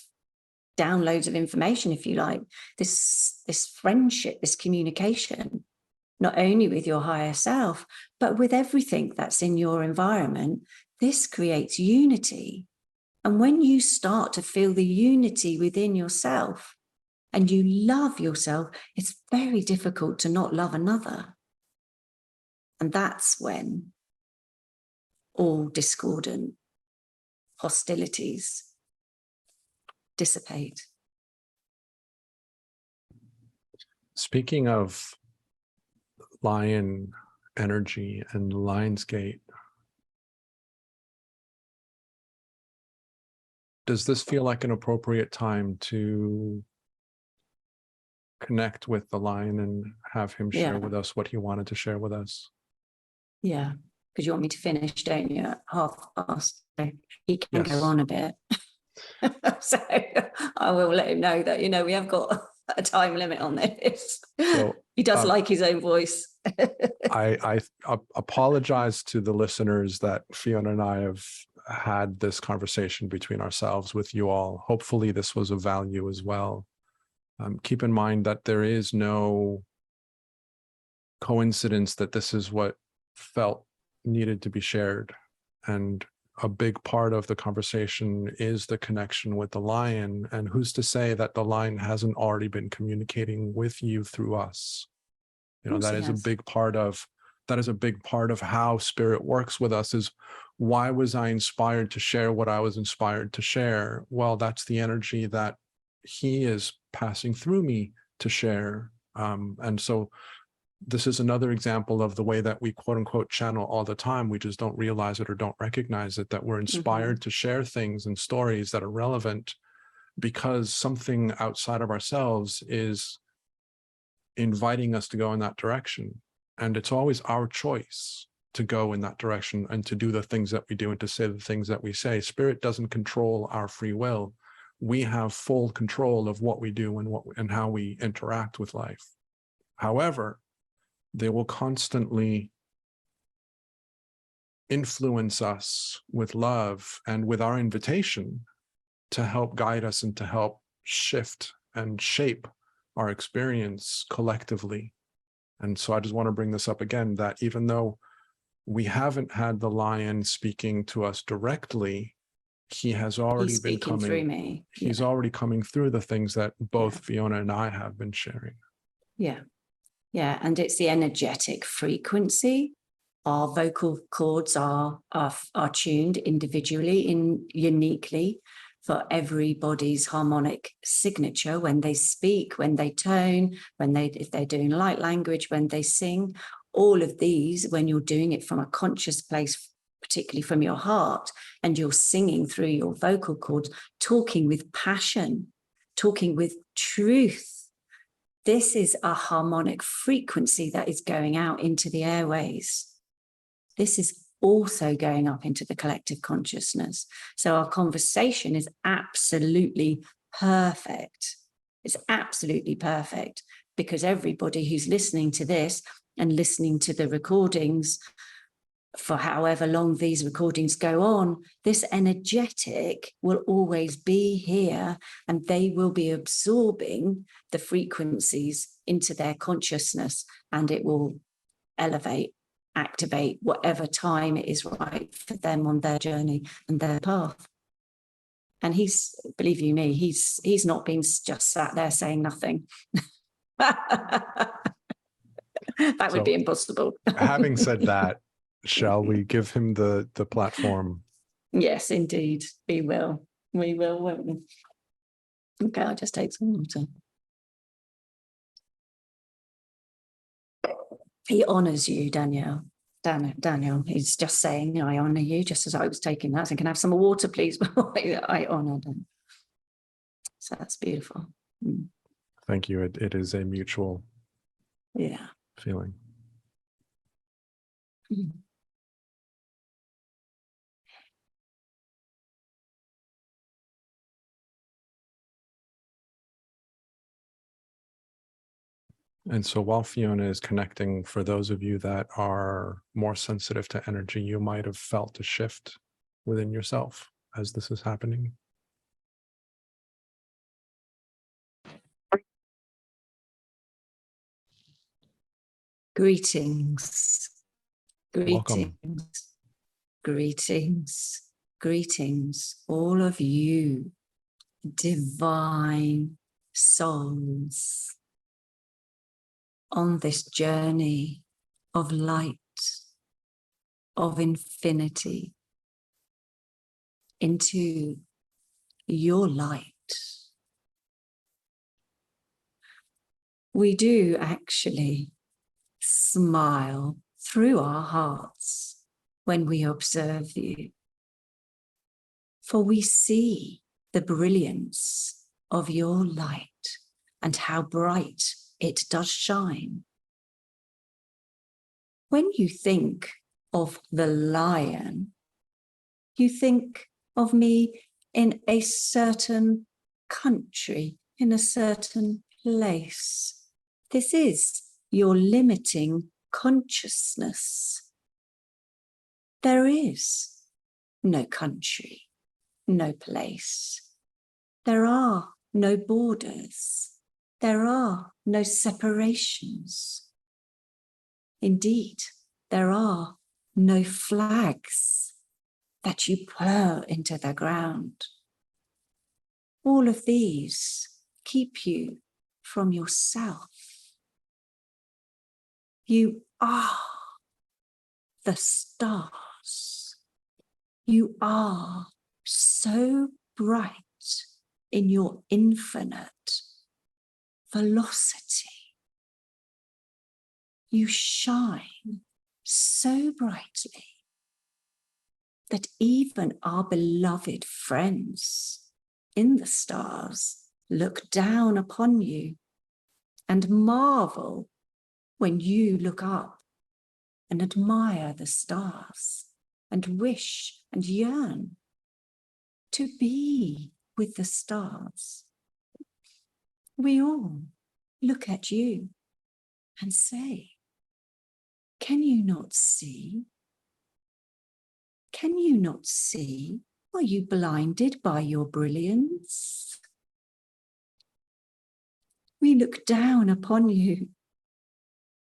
downloads of information, if you like, this friendship, this communication, not only with your higher self, but with everything that's in your environment. This creates unity. And when you start to feel the unity within yourself and you love yourself, it's very difficult to not love another. And that's when all discordant hostilities dissipate. Speaking of lion energy and Lionsgate, does this feel like an appropriate time to connect with the lion and have him share with us what he wanted to share with us? Yeah, because you want me to finish, don't you, at 1:30? So he can go on a bit. So I will let him know that, we have got a time limit on this. So he does like his own voice. I apologize to the listeners that Fiona and I have had this conversation between ourselves with you all. Hopefully this was of value as well. Keep in mind that there is no coincidence that this is what felt needed to be shared. And a big part of the conversation is the connection with the lion. And who's to say that the lion hasn't already been communicating with you through us? That is a big part of how spirit works with us. Is why was I inspired to share what I was inspired to share? Well, that's the energy that he is passing through me to share. And so this is another example of the way that we quote unquote channel all the time. We just don't realize it or don't recognize it, that we're inspired to share things and stories that are relevant because something outside of ourselves is inviting us to go in that direction. And it's always our choice to go in that direction and to do the things that we do and to say the things that we say. Spirit doesn't control our free will. We have full control of what we do and how we interact with life. However, they will constantly influence us with love and with our invitation to help guide us and to help shift and shape our experience collectively. And so I just want to bring this up again, that even though we haven't had the lion speaking to us directly. He has already been speaking through me. He's already coming through the things that both Yeah. Fiona and I have been sharing. Yeah. Yeah. And it's the energetic frequency. Our vocal cords are tuned individually, uniquely for everybody's harmonic signature when they speak, when they tone, if they're doing light language, when they sing. All of these, when you're doing it from a conscious place, particularly from your heart, and you're singing through your vocal cords, talking with passion, talking with truth. This is a harmonic frequency that is going out into the airways. This is also going up into the collective consciousness. So our conversation is absolutely perfect. It's absolutely perfect because everybody who's listening to this and listening to the recordings for however long these recordings go on, this energetic will always be here, and they will be absorbing the frequencies into their consciousness, and it will elevate, activate whatever time it is right for them on their journey and their path. And he's, believe you me, he's not been just sat there saying nothing. That would be impossible. Having said that, shall we give him the platform? Yes, indeed. We will. We will, won't we? Okay, I'll just take some water. He honours you, Daniel. Daniel, he's just saying, I honour you, just as I was taking that. So can I have some water, please? I honour them. So that's beautiful. Thank you. It is a mutual feeling. And so while Fiona is connecting, for those of you that are more sensitive to energy, you might have felt a shift within yourself as this is happening. Greetings. Welcome. Greetings. Greetings, all of you divine souls on this journey of light, of infinity, into your light. We do actually smile through our hearts when we observe you, for we see the brilliance of your light and how bright it does shine. When you think of the lion, you think of me in a certain country, in a certain place. This is your limiting consciousness. There is no country, no place. There are no borders. There are no separations. Indeed, there are no flags that you plow into the ground. All of these keep you from yourself. You are the stars. You are so bright in your infinite velocity. You shine so brightly that even our beloved friends in the stars look down upon you and marvel when you look up and admire the stars and wish and yearn to be with the stars. We all look at you and say, can you not see? Can you not see? Are you blinded by your brilliance? We look down upon you,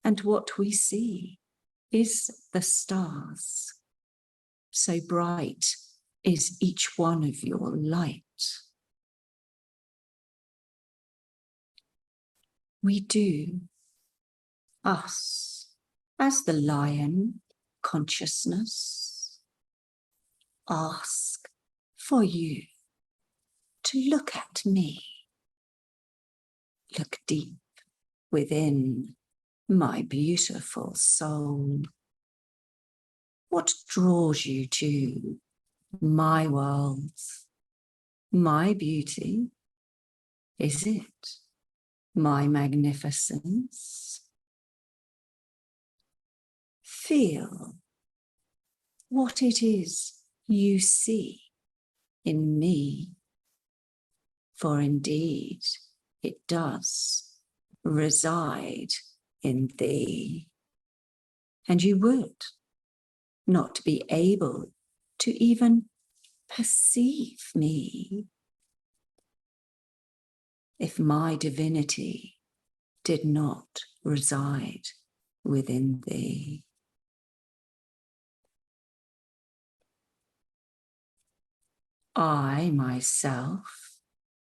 and what we see is the stars. So bright is each one of your light. We do, us, as the lion consciousness, ask for you to look at me. Look deep within my beautiful soul. What draws you to my world, my beauty? Is it my magnificence? Feel what it is you see in me, for indeed it does reside in thee, and you would not be able to even perceive me if my divinity did not reside within thee. I myself,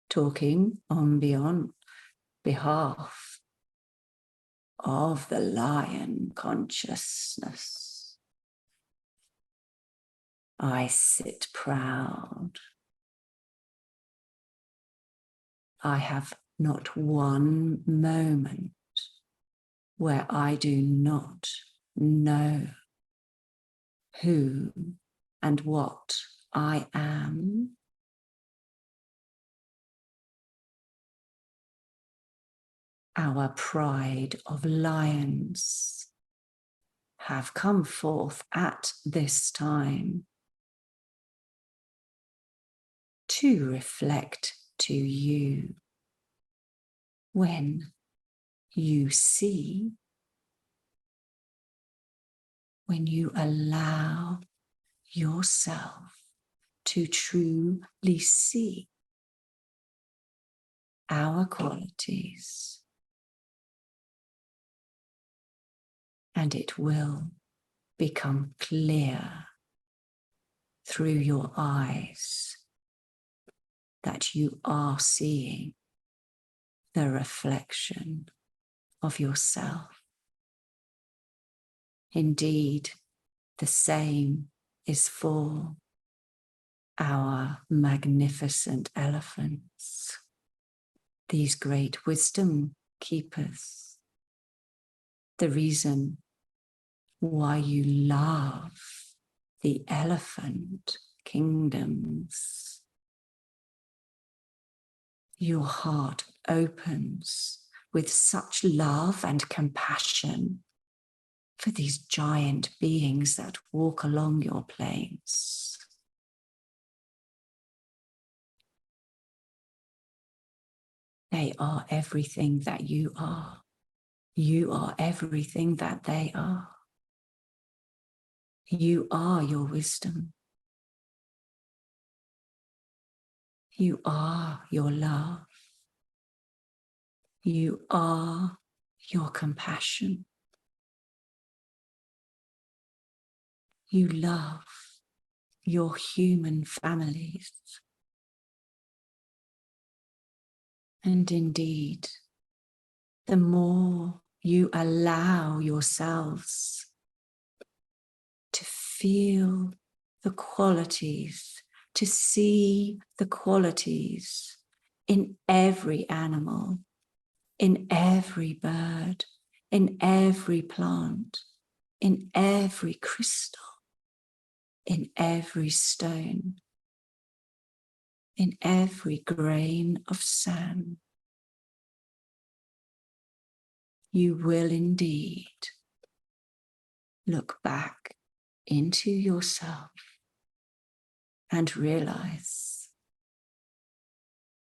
talking on behalf of the lion consciousness, I sit proud. I have not one moment where I do not know who and what I am. Our pride of lions have come forth at this time to reflect to you when you see, when you allow yourself to truly see our qualities, and it will become clear through your eyes that you are seeing the reflection of yourself. Indeed, the same is for our magnificent elephants, these great wisdom keepers. The reason why you love the elephant kingdoms. Your heart opens with such love and compassion for these giant beings that walk along your plains. They are everything that you are. You are everything that they are. You are your wisdom. You are your love. You are your compassion. You love your human families. And indeed, the more you allow yourselves to feel the qualities, to see the qualities in every animal, in every bird, in every plant, in every crystal, in every stone, in every grain of sand, you will indeed look back into yourself and realize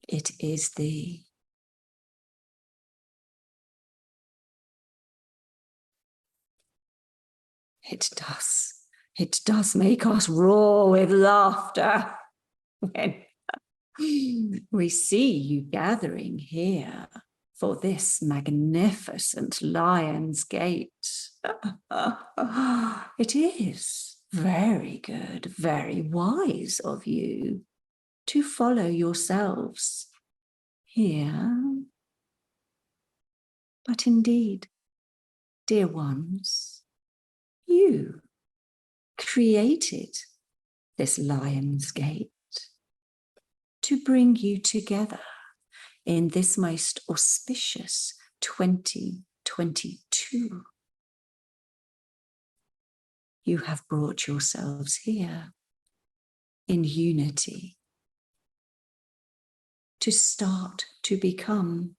it is thee. It does make us roar with laughter when we see you gathering here for this magnificent Lion's Gate. It is very good, very wise of you to follow yourselves here. But indeed, dear ones, you created this Lion's Gate to bring you together in this most auspicious 2022. You have brought yourselves here in unity to start to become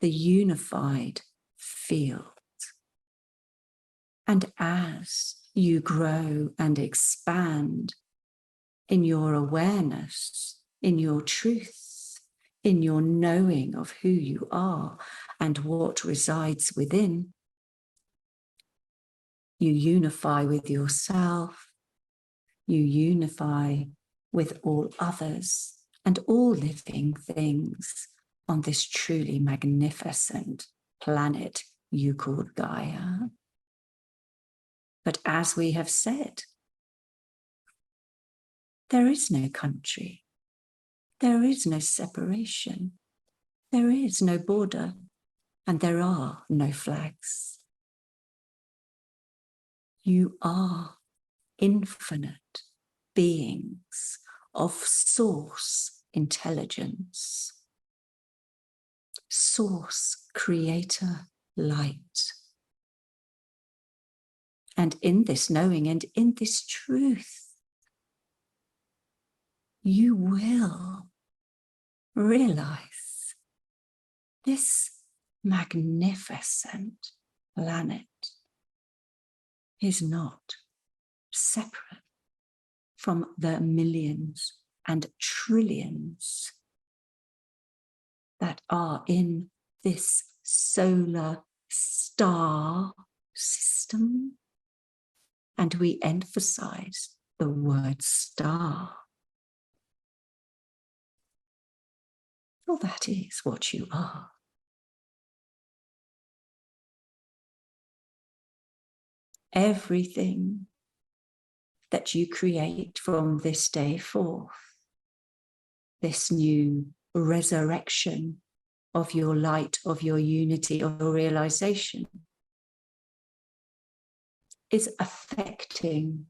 the unified field. And as you grow and expand in your awareness, in your truth, in your knowing of who you are and what resides within, you unify with yourself, you unify with all others and all living things on this truly magnificent planet you call Gaia. But as we have said, there is no country, there is no separation, there is no border, and there are no flags. You are infinite beings of source intelligence, source creator light. And in this knowing and in this truth, you will realize this magnificent planet is not separate from the millions and trillions that are in this solar star system. And we emphasize the word star. Well, that is what you are. Everything that you create from this day forth, this new resurrection of your light, of your unity, of your realization, is affecting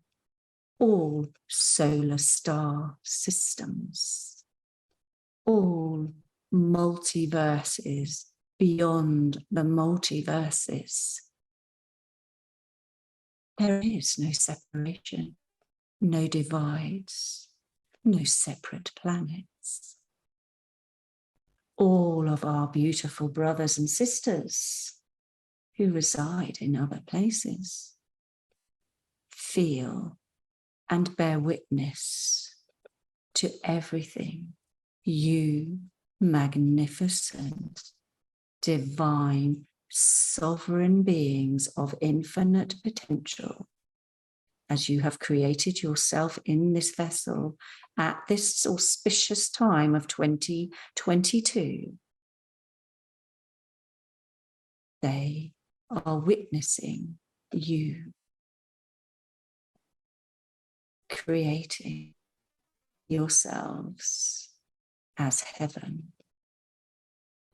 all solar star systems, all multiverses beyond the multiverses. There is no separation, no divides, no separate planets. All of our beautiful brothers and sisters who reside in other places feel and bear witness to everything you magnificent, divine, sovereign beings of infinite potential, as you have created yourself in this vessel at this auspicious time of 2022, they are witnessing you creating yourselves as heaven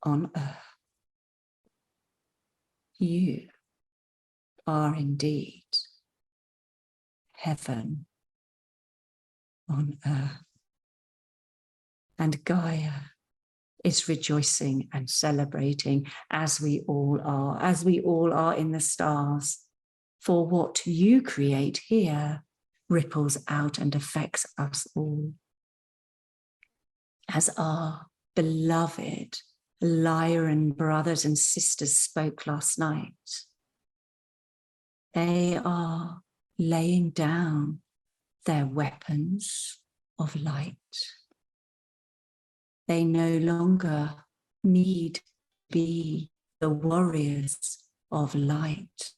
on earth. You are indeed heaven on earth. And Gaia is rejoicing and celebrating, as we all are in the stars. For what you create here ripples out and affects us all. As our beloved Lyran brothers and sisters spoke last night, they are laying down their weapons of light. They no longer need to be the warriors of light,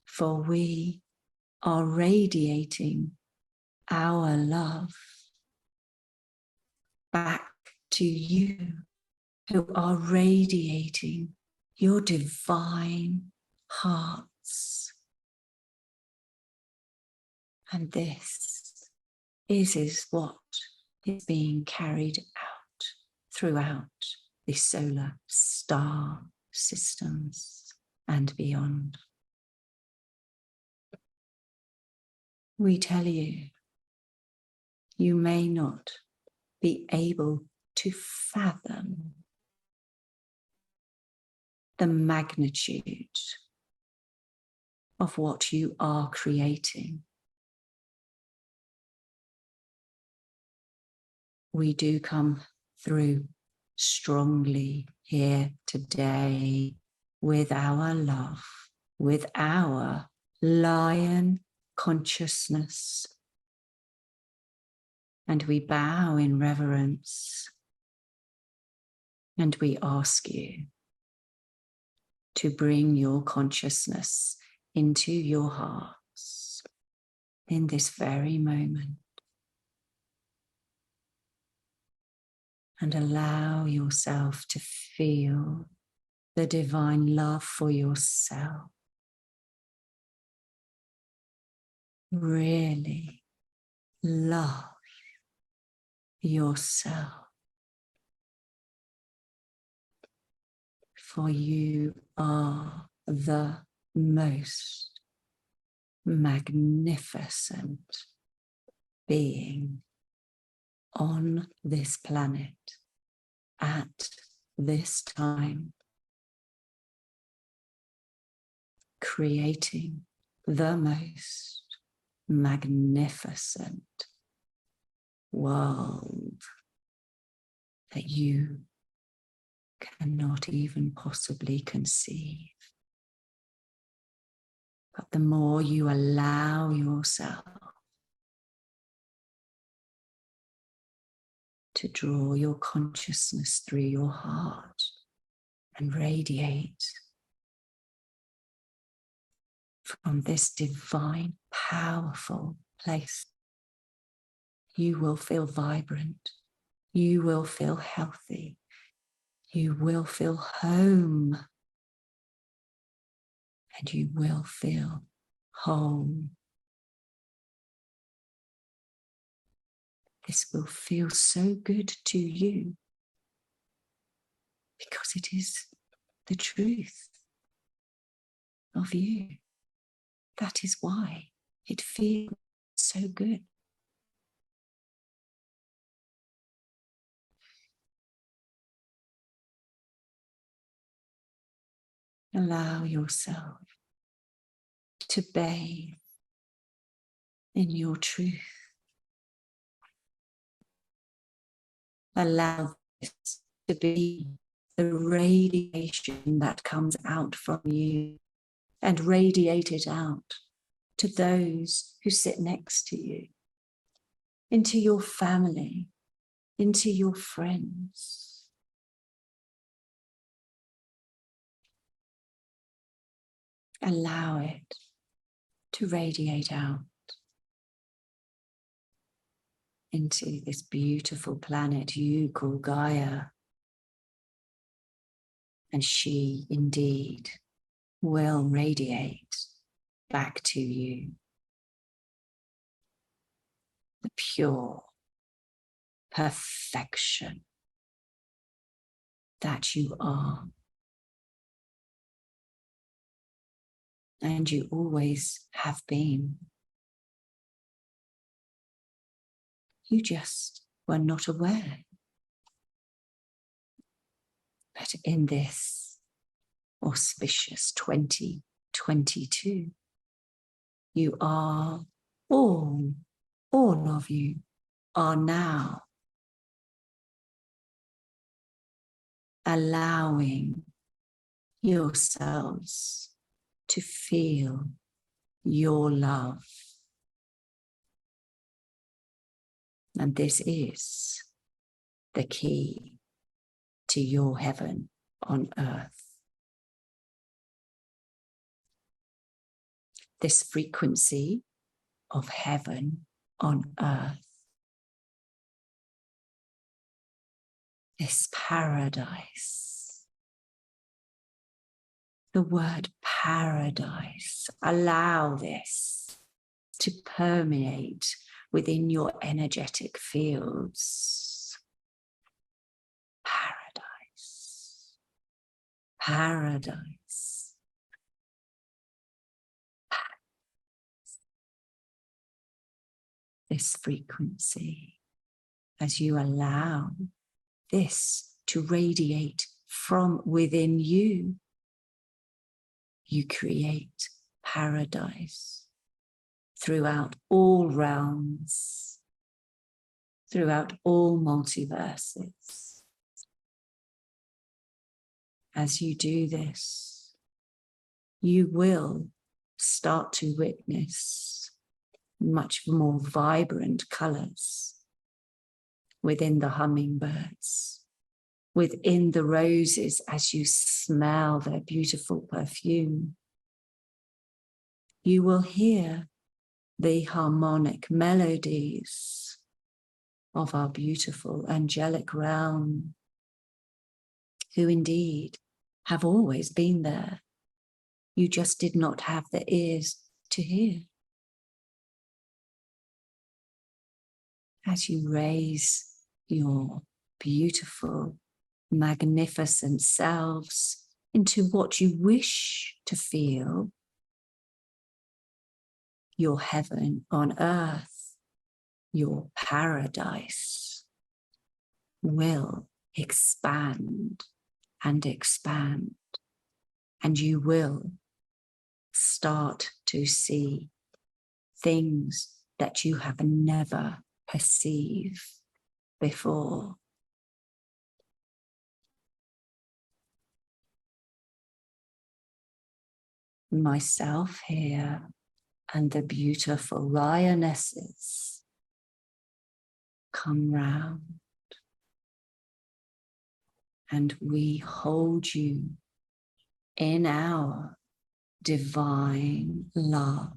for we are radiating our love back to you, who are radiating your divine hearts. And this is what is being carried out throughout the solar star systems and beyond. We tell you, you may not be able to fathom the magnitude of what you are creating. We do come through strongly here today with our love, with our lion consciousness. And we bow in reverence and we ask you to bring your consciousness into your hearts in this very moment and allow yourself to feel the divine love for yourself. Really love yourself. For you are the most magnificent being on this planet at this time, creating the most magnificent world that you cannot even possibly conceive. But the more you allow yourself to draw your consciousness through your heart and radiate from this divine, powerful place, you will feel vibrant, you will feel healthy, you will feel home, and you will feel whole. This will feel so good to you because it is the truth of you. That is why it feels so good. Allow yourself to bathe in your truth. Allow this to be the radiation that comes out from you and radiate it out to those who sit next to you, into your family, into your friends. Allow it to radiate out into this beautiful planet you call Gaia. And she indeed will radiate back to you the pure perfection that you are. And you always have been. You just were not aware. But in this auspicious 2022, you are all of you are now allowing yourselves to feel your love. And this is the key to your heaven on earth. This frequency of heaven on earth this paradise. The word paradise. Allow this to permeate within your energetic fields. Paradise. Paradise. This frequency, as you allow this to radiate from within you, you create paradise throughout all realms, throughout all multiverses. As you do this, you will start to witness much more vibrant colors within the hummingbirds, within the roses as you smell their beautiful perfume. You will hear the harmonic melodies of our beautiful angelic realm, who indeed have always been there. You just did not have the ears to hear. As you raise your beautiful, magnificent selves into what you wish to feel, your heaven on earth, your paradise, will expand and expand, and you will start to see things that you have never perceived before. Myself here and the beautiful lionesses come round, and we hold you in our divine love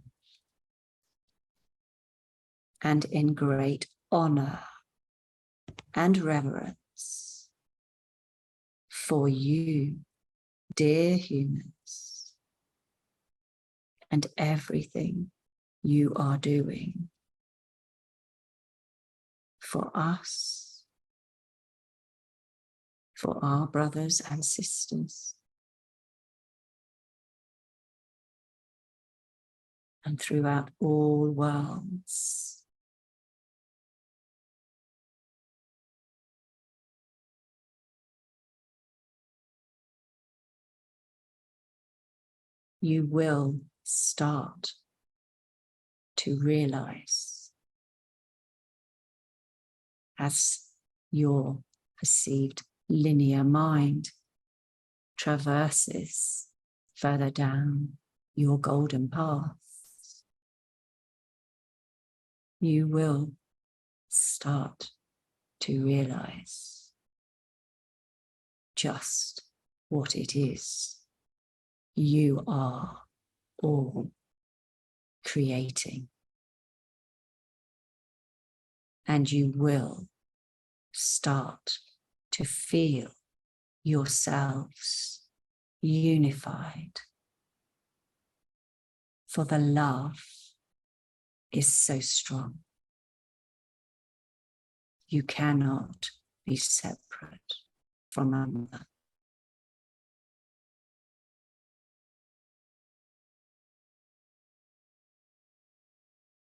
and in great honor and reverence for you, dear humans, and everything you are doing for us, for our brothers and sisters, and throughout all worlds. You will start to realize, as your perceived linear mind traverses further down your golden path, you will start to realize just what it is you are all creating. And you will start to feel yourselves unified. For the love is so strong. You cannot be separate from another.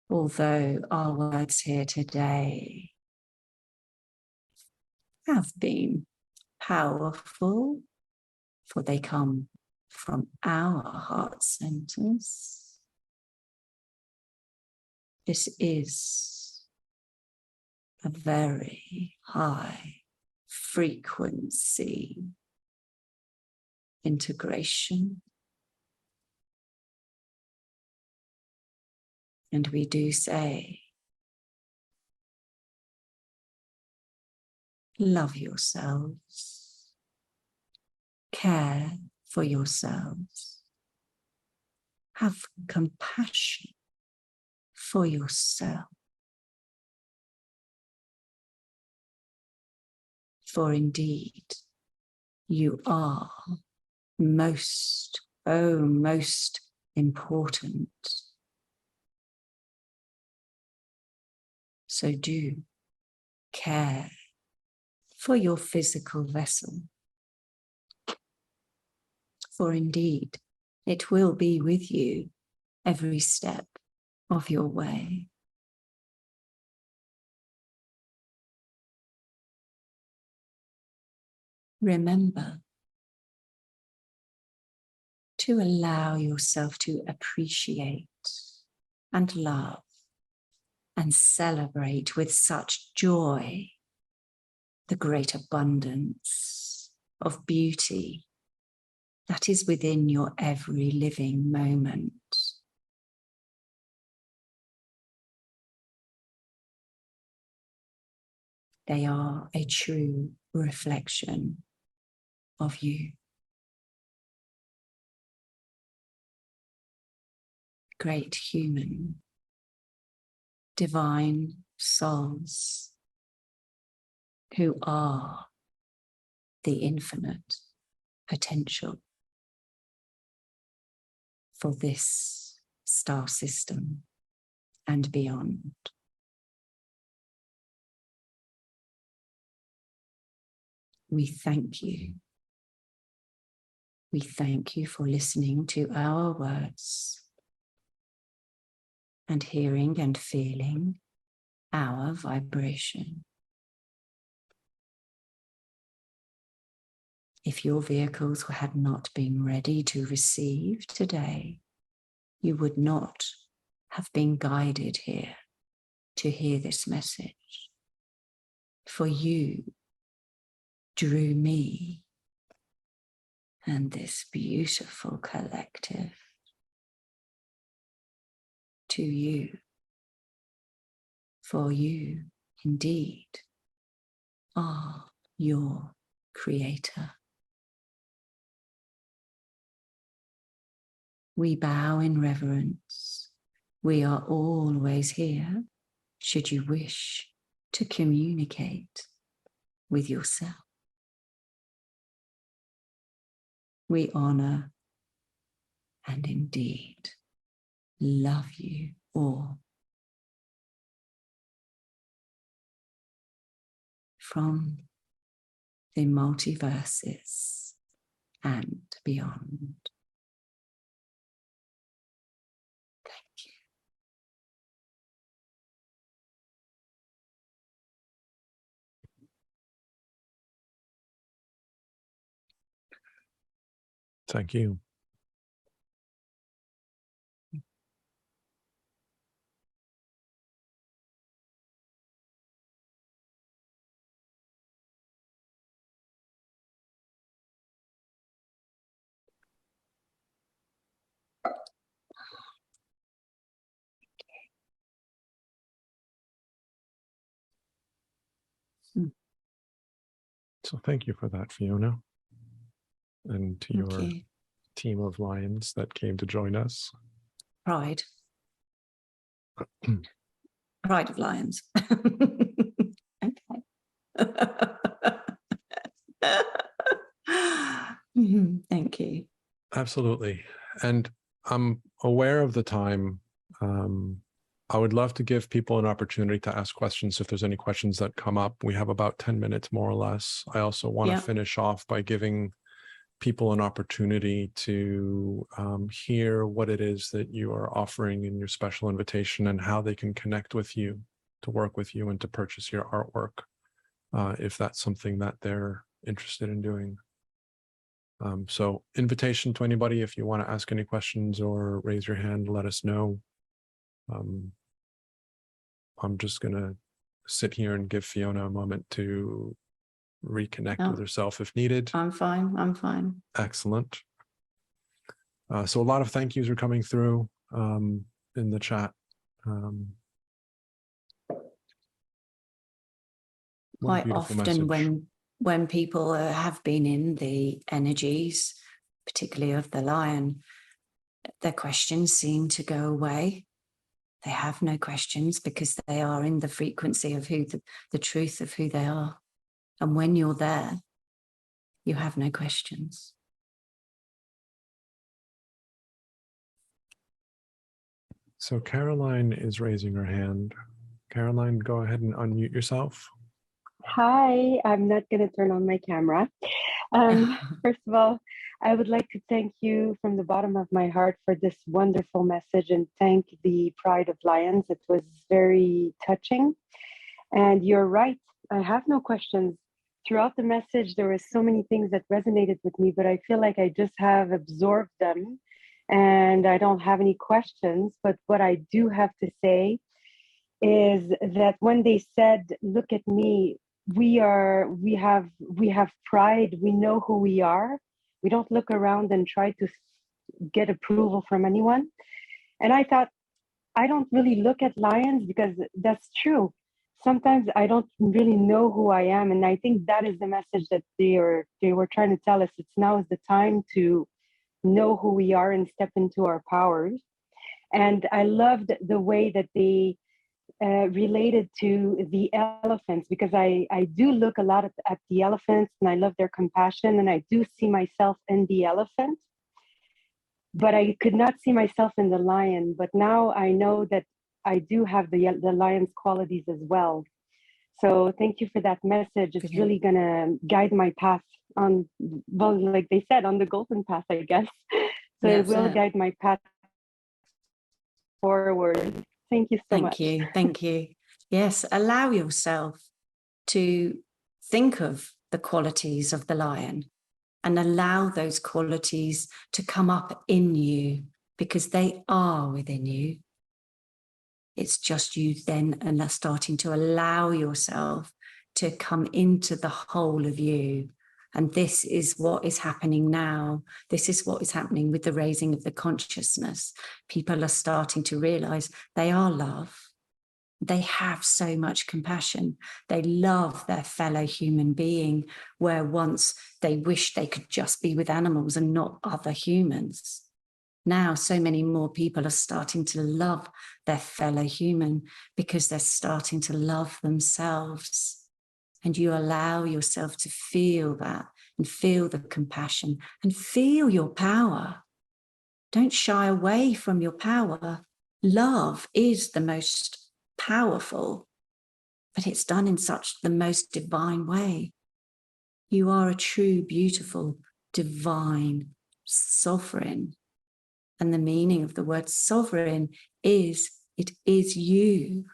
Although our words here today have been powerful, for they come from our heart centers, this is a very high frequency integration. And we do say, love yourselves, care for yourselves, have compassion for yourself. For indeed, you are most, oh, most important. So do care for your physical vessel. For indeed, it will be with you every step of your way. Remember to allow yourself to appreciate and love and celebrate with such joy the great abundance of beauty that is within your every living moment. They are a true reflection of you. Great human, divine souls who are the infinite potential for this star system and beyond. We thank you. We thank you for listening to our words and hearing and feeling our vibration. If your vehicles had not been ready to receive today, you would not have been guided here to hear this message. For you drew me and this beautiful collective to you. For you indeed are your creator. We bow in reverence. We are always here, should you wish to communicate with yourself. We honor and indeed love you all. From the multiverses and beyond. Thank you. Thank you. So thank you for that, Fiona, and to your team of lions that came to join us. Pride. Pride of lions. Okay. Thank you. Absolutely. And I'm aware of the time. I would love to give people an opportunity to ask questions if there's any questions that come up. We have about 10 minutes, more or less. I also want to finish off by giving people an opportunity to hear what it is that you are offering in your special invitation and how they can connect with you, to work with you, and to purchase your artwork, if that's something that they're interested in doing. So invitation to anybody, if you want to ask any questions or raise your hand, let us know. I'm just going to sit here and give Fiona a moment to reconnect with herself if needed. I'm fine. I'm fine. Excellent. So a lot of thank yous are coming through in the chat. Quite often when people have been in the energies, particularly of the lion, their questions seem to go away. They have no questions because they are in the frequency of who the truth of who they are. And when you're there, you have no questions. So Caroline is raising her hand. Caroline, go ahead and unmute yourself. Hi, I'm not going to turn on my camera. First of all, I would like to thank you from the bottom of my heart for this wonderful message and thank the Pride of Lions. It was very touching. And you're right, I have no questions. Throughout the message, there were so many things that resonated with me, but I feel like I just have absorbed them and I don't have any questions. But what I do have to say is that when they said, look at me, we have pride, we know who we are. We don't look around and try to get approval from anyone. And I thought, I don't really look at lions because that's true. Sometimes I don't really know who I am. And I think that is the message that they were trying to tell us. It's now is the time to know who we are and step into our powers. And I loved the way that they related to the elephants, because I do look a lot at the elephants and I love their compassion and I do see myself in the elephant, but I could not see myself in the lion. But now I know that I do have the lion's qualities as well. So thank you for that message. It's really going to guide my path on, well, like they said, on the golden path, I guess. So it will guide my path forward. Thank you so much. Thank you. Thank you. Yes, allow yourself to think of the qualities of the lion and allow those qualities to come up in you because they are within you. It's just you then and are starting to allow yourself to come into the whole of you. And this is what is happening now. This is what is happening with the raising of the consciousness. People are starting to realize they are love. They have so much compassion. They love their fellow human being, where once they wish they could just be with animals and not other humans. Now, so many more people are starting to love their fellow human because they're starting to love themselves. And you allow yourself to feel that and feel the compassion and feel your power. Don't shy away from your power. Love is the most powerful, but it's done in such the most divine way. You are a true, beautiful, divine, sovereign. And the meaning of the word sovereign is, it is you.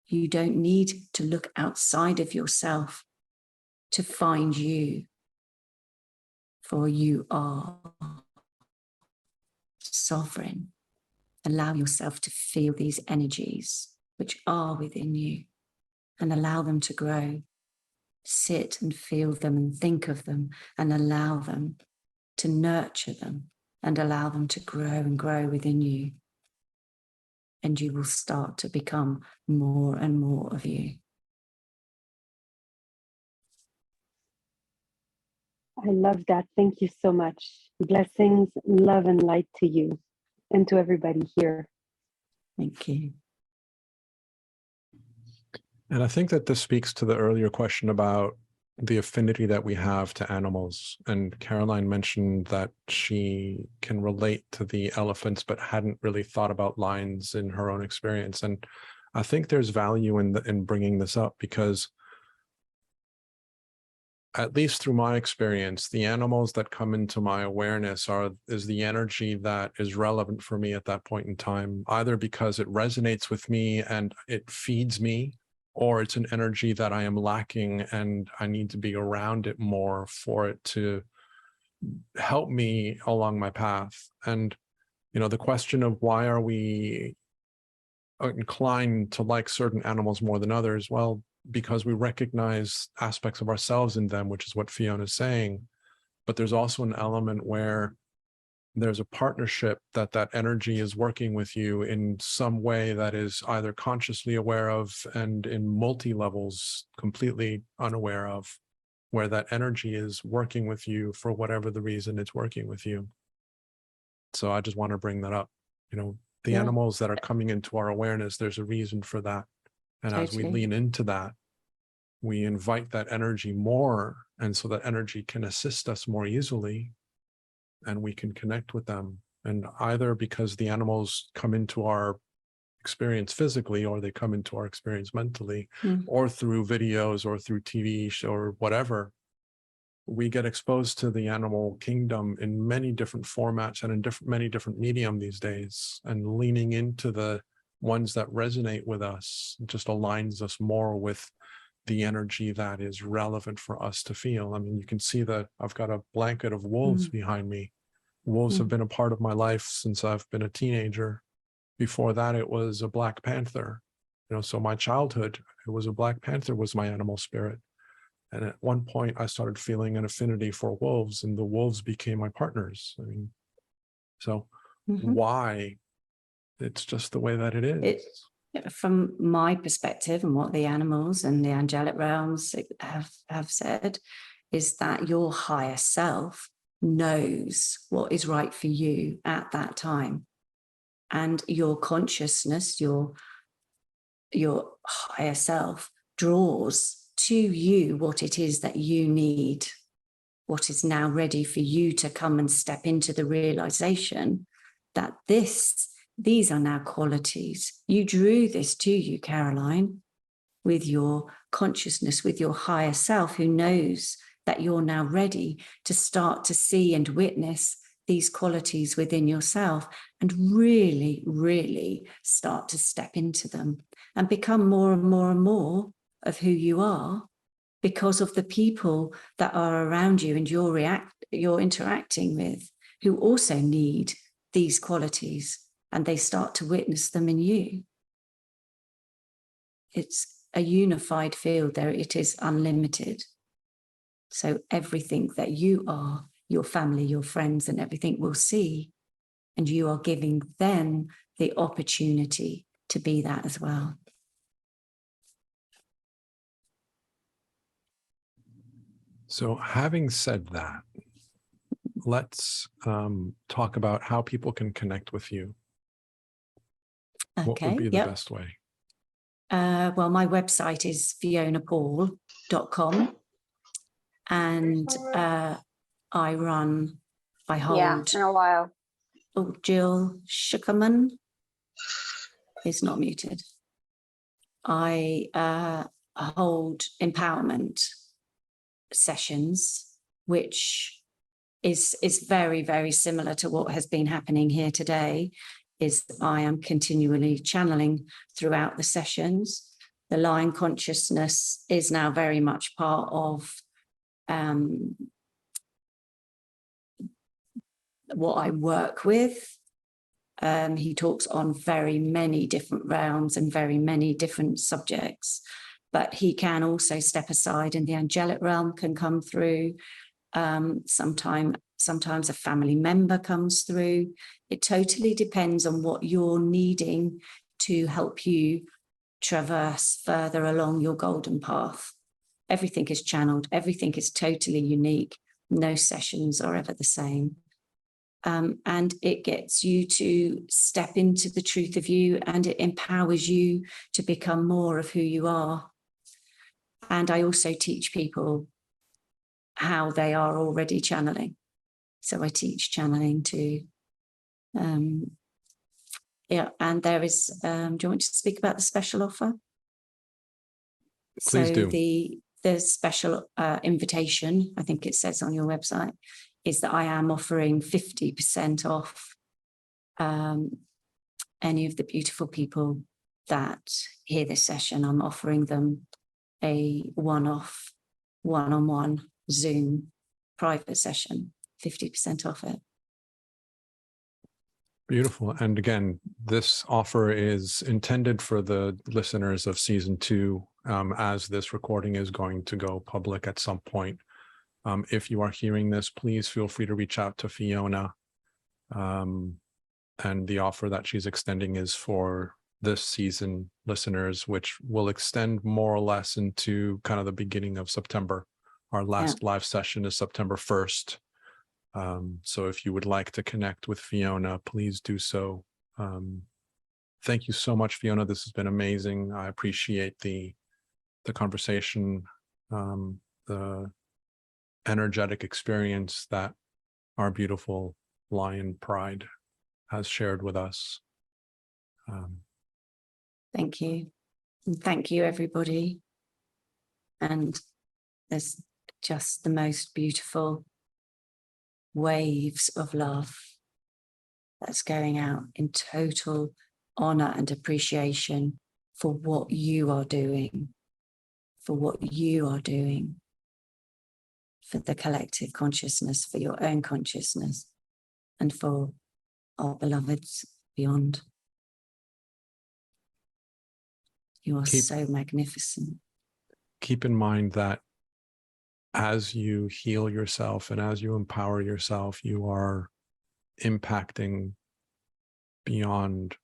You don't need to look outside of yourself to find you, for you are sovereign. Allow yourself to feel these energies which are within you and allow them to grow. Sit and feel them and think of them and allow them to nurture them and allow them to grow and grow within you. And you will start to become more and more of you. I love that. Thank you so much. Blessings, love, and light to you and to everybody here. Thank you. And I think that this speaks to the earlier question about the affinity that we have to animals. And Caroline mentioned that she can relate to the elephants, but hadn't really thought about lions in her own experience. And I think there's value in bringing this up because, at least through my experience, the animals that come into my awareness is the energy that is relevant for me at that point in time, either because it resonates with me and it feeds me, or it's an energy that I am lacking and I need to be around it more for it to help me along my path. And, you know, the question of why are we inclined to like certain animals more than others? Well, because we recognize aspects of ourselves in them, which is what Fiona's saying. But there's also an element where there's a partnership that energy is working with you in some way that is either consciously aware of and in multi-levels completely unaware of, where that energy is working with you for whatever the reason it's working with you. So I just want to bring that up. You know, the animals that are coming into our awareness, there's a reason for that. And as we lean into that, we invite that energy more, and so that energy can assist us more easily, and we can connect with them. And either because the animals come into our experience physically, or they come into our experience mentally, or through videos, or through TV show, or whatever, we get exposed to the animal kingdom in many different formats and in many different medium these days. And leaning into the ones that resonate with us just aligns us more with the energy that is relevant for us to feel. I mean, you can see that I've got a blanket of wolves behind me. Wolves have been a part of my life since I've been a teenager. Before that, it was a Black Panther. You know, so my childhood, it was a Black Panther was my animal spirit. And at one point I started feeling an affinity for wolves, and the wolves became my partners. I mean, so why? It's just the way that it is. From my perspective, and what the animals and the angelic realms have said, is that your higher self knows what is right for you at that time. And your consciousness, your higher self draws to you what it is that you need, what is now ready for you to come and step into the realization that these are now qualities. You drew this to you, Caroline, with your consciousness, with your higher self, who knows that you're now ready to start to see and witness these qualities within yourself, and really, really start to step into them and become more and more and more of who you are, because of the people that are around you and you're interacting with, who also need these qualities, and they start to witness them in you. It's a unified field there. It is unlimited. So everything that you are, your family, your friends, and everything will see, and you are giving them the opportunity to be that as well. So having said that, let's talk about how people can connect with you. Okay, what would be the best way? Well, my website is fionapaul.com, and I hold. In a while. Oh, Jill Schuckerman is not muted. I hold empowerment sessions, which is very, very similar to what has been happening here today. Is I am continually channeling throughout the sessions. The line consciousness is now very much part of what I work with. He talks on very many different realms and very many different subjects, but he can also step aside, and the angelic realm can come through. Sometimes a family member comes through. It totally depends on what you're needing to help you traverse further along your golden path. Everything is channeled. Everything is totally unique. No sessions are ever the same. And it gets you to step into the truth of you, and it empowers you to become more of who you are. And I also teach people how they are already channeling. So I teach channeling too. Yeah, and there is, do you want to speak about the special offer? Please do. The special invitation, I think it says on your website, is that I am offering 50% off any of the beautiful people that hear this session. I'm offering them a one-off, one-on-one Zoom private session, 50% off it. Beautiful. And again, this offer is intended for the listeners of season 2, as this recording is going to go public at some point. If you are hearing this, please feel free to reach out to Fiona. And the offer that she's extending is for this season listeners, which will extend more or less into kind of the beginning of September. Our last live session is September 1st. So if you would like to connect with Fiona, please do so. Thank you so much, Fiona. This has been amazing. I appreciate the the conversation, the energetic experience that our beautiful lion pride has shared with us. Thank you. And thank you, everybody. And there's just the most beautiful waves of love that's going out in total honor and appreciation for what you are doing, for what you are doing, for the collective consciousness, for your own consciousness, and for our beloveds beyond. You are so magnificent. Keep in mind that as you heal yourself and as you empower yourself, you are impacting beyond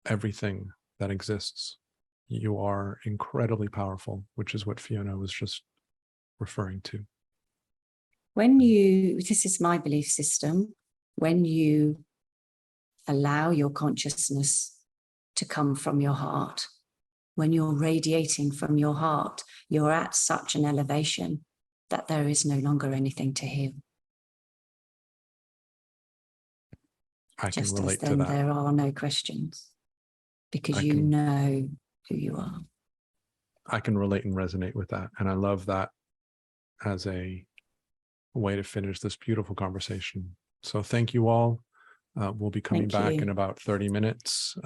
everything that exists. You are incredibly powerful, which is what Fiona was just referring to. When you, this is my belief system, when you allow your consciousness to come from your heart, when you're radiating from your heart, you're at such an elevation that there is no longer anything to heal. I can Just relate as to then that. there are no questions because you know who you are. I can relate and resonate with that. And I love that as a way to finish this beautiful conversation. So thank you all. We'll be coming back in about 30 minutes.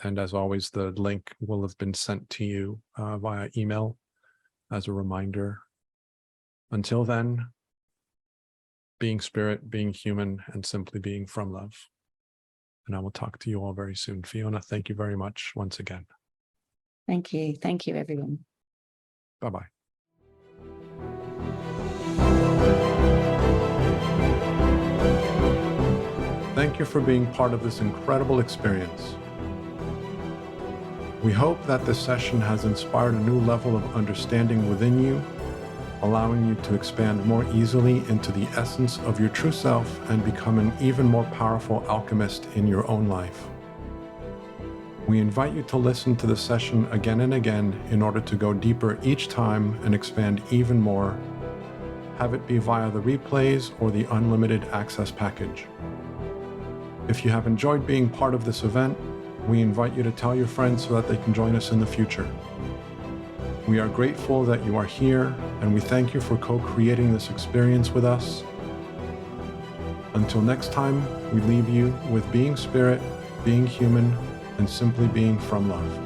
And as always, the link will have been sent to you via email as a reminder. Until then, being spirit, being human, and simply being from love. And I will talk to you all very soon. Fiona, thank you very much once again. Thank you. Thank you, everyone. Bye-bye. Thank you for being part of this incredible experience. We hope that this session has inspired a new level of understanding within you, allowing you to expand more easily into the essence of your true self and become an even more powerful alchemist in your own life. We invite you to listen to the session again and again in order to go deeper each time and expand even more, have it be via the replays or the unlimited access package. If you have enjoyed being part of this event, we invite you to tell your friends so that they can join us in the future. We are grateful that you are here, and we thank you for co-creating this experience with us. Until next time, we leave you with being spirit, being human, and simply being from love.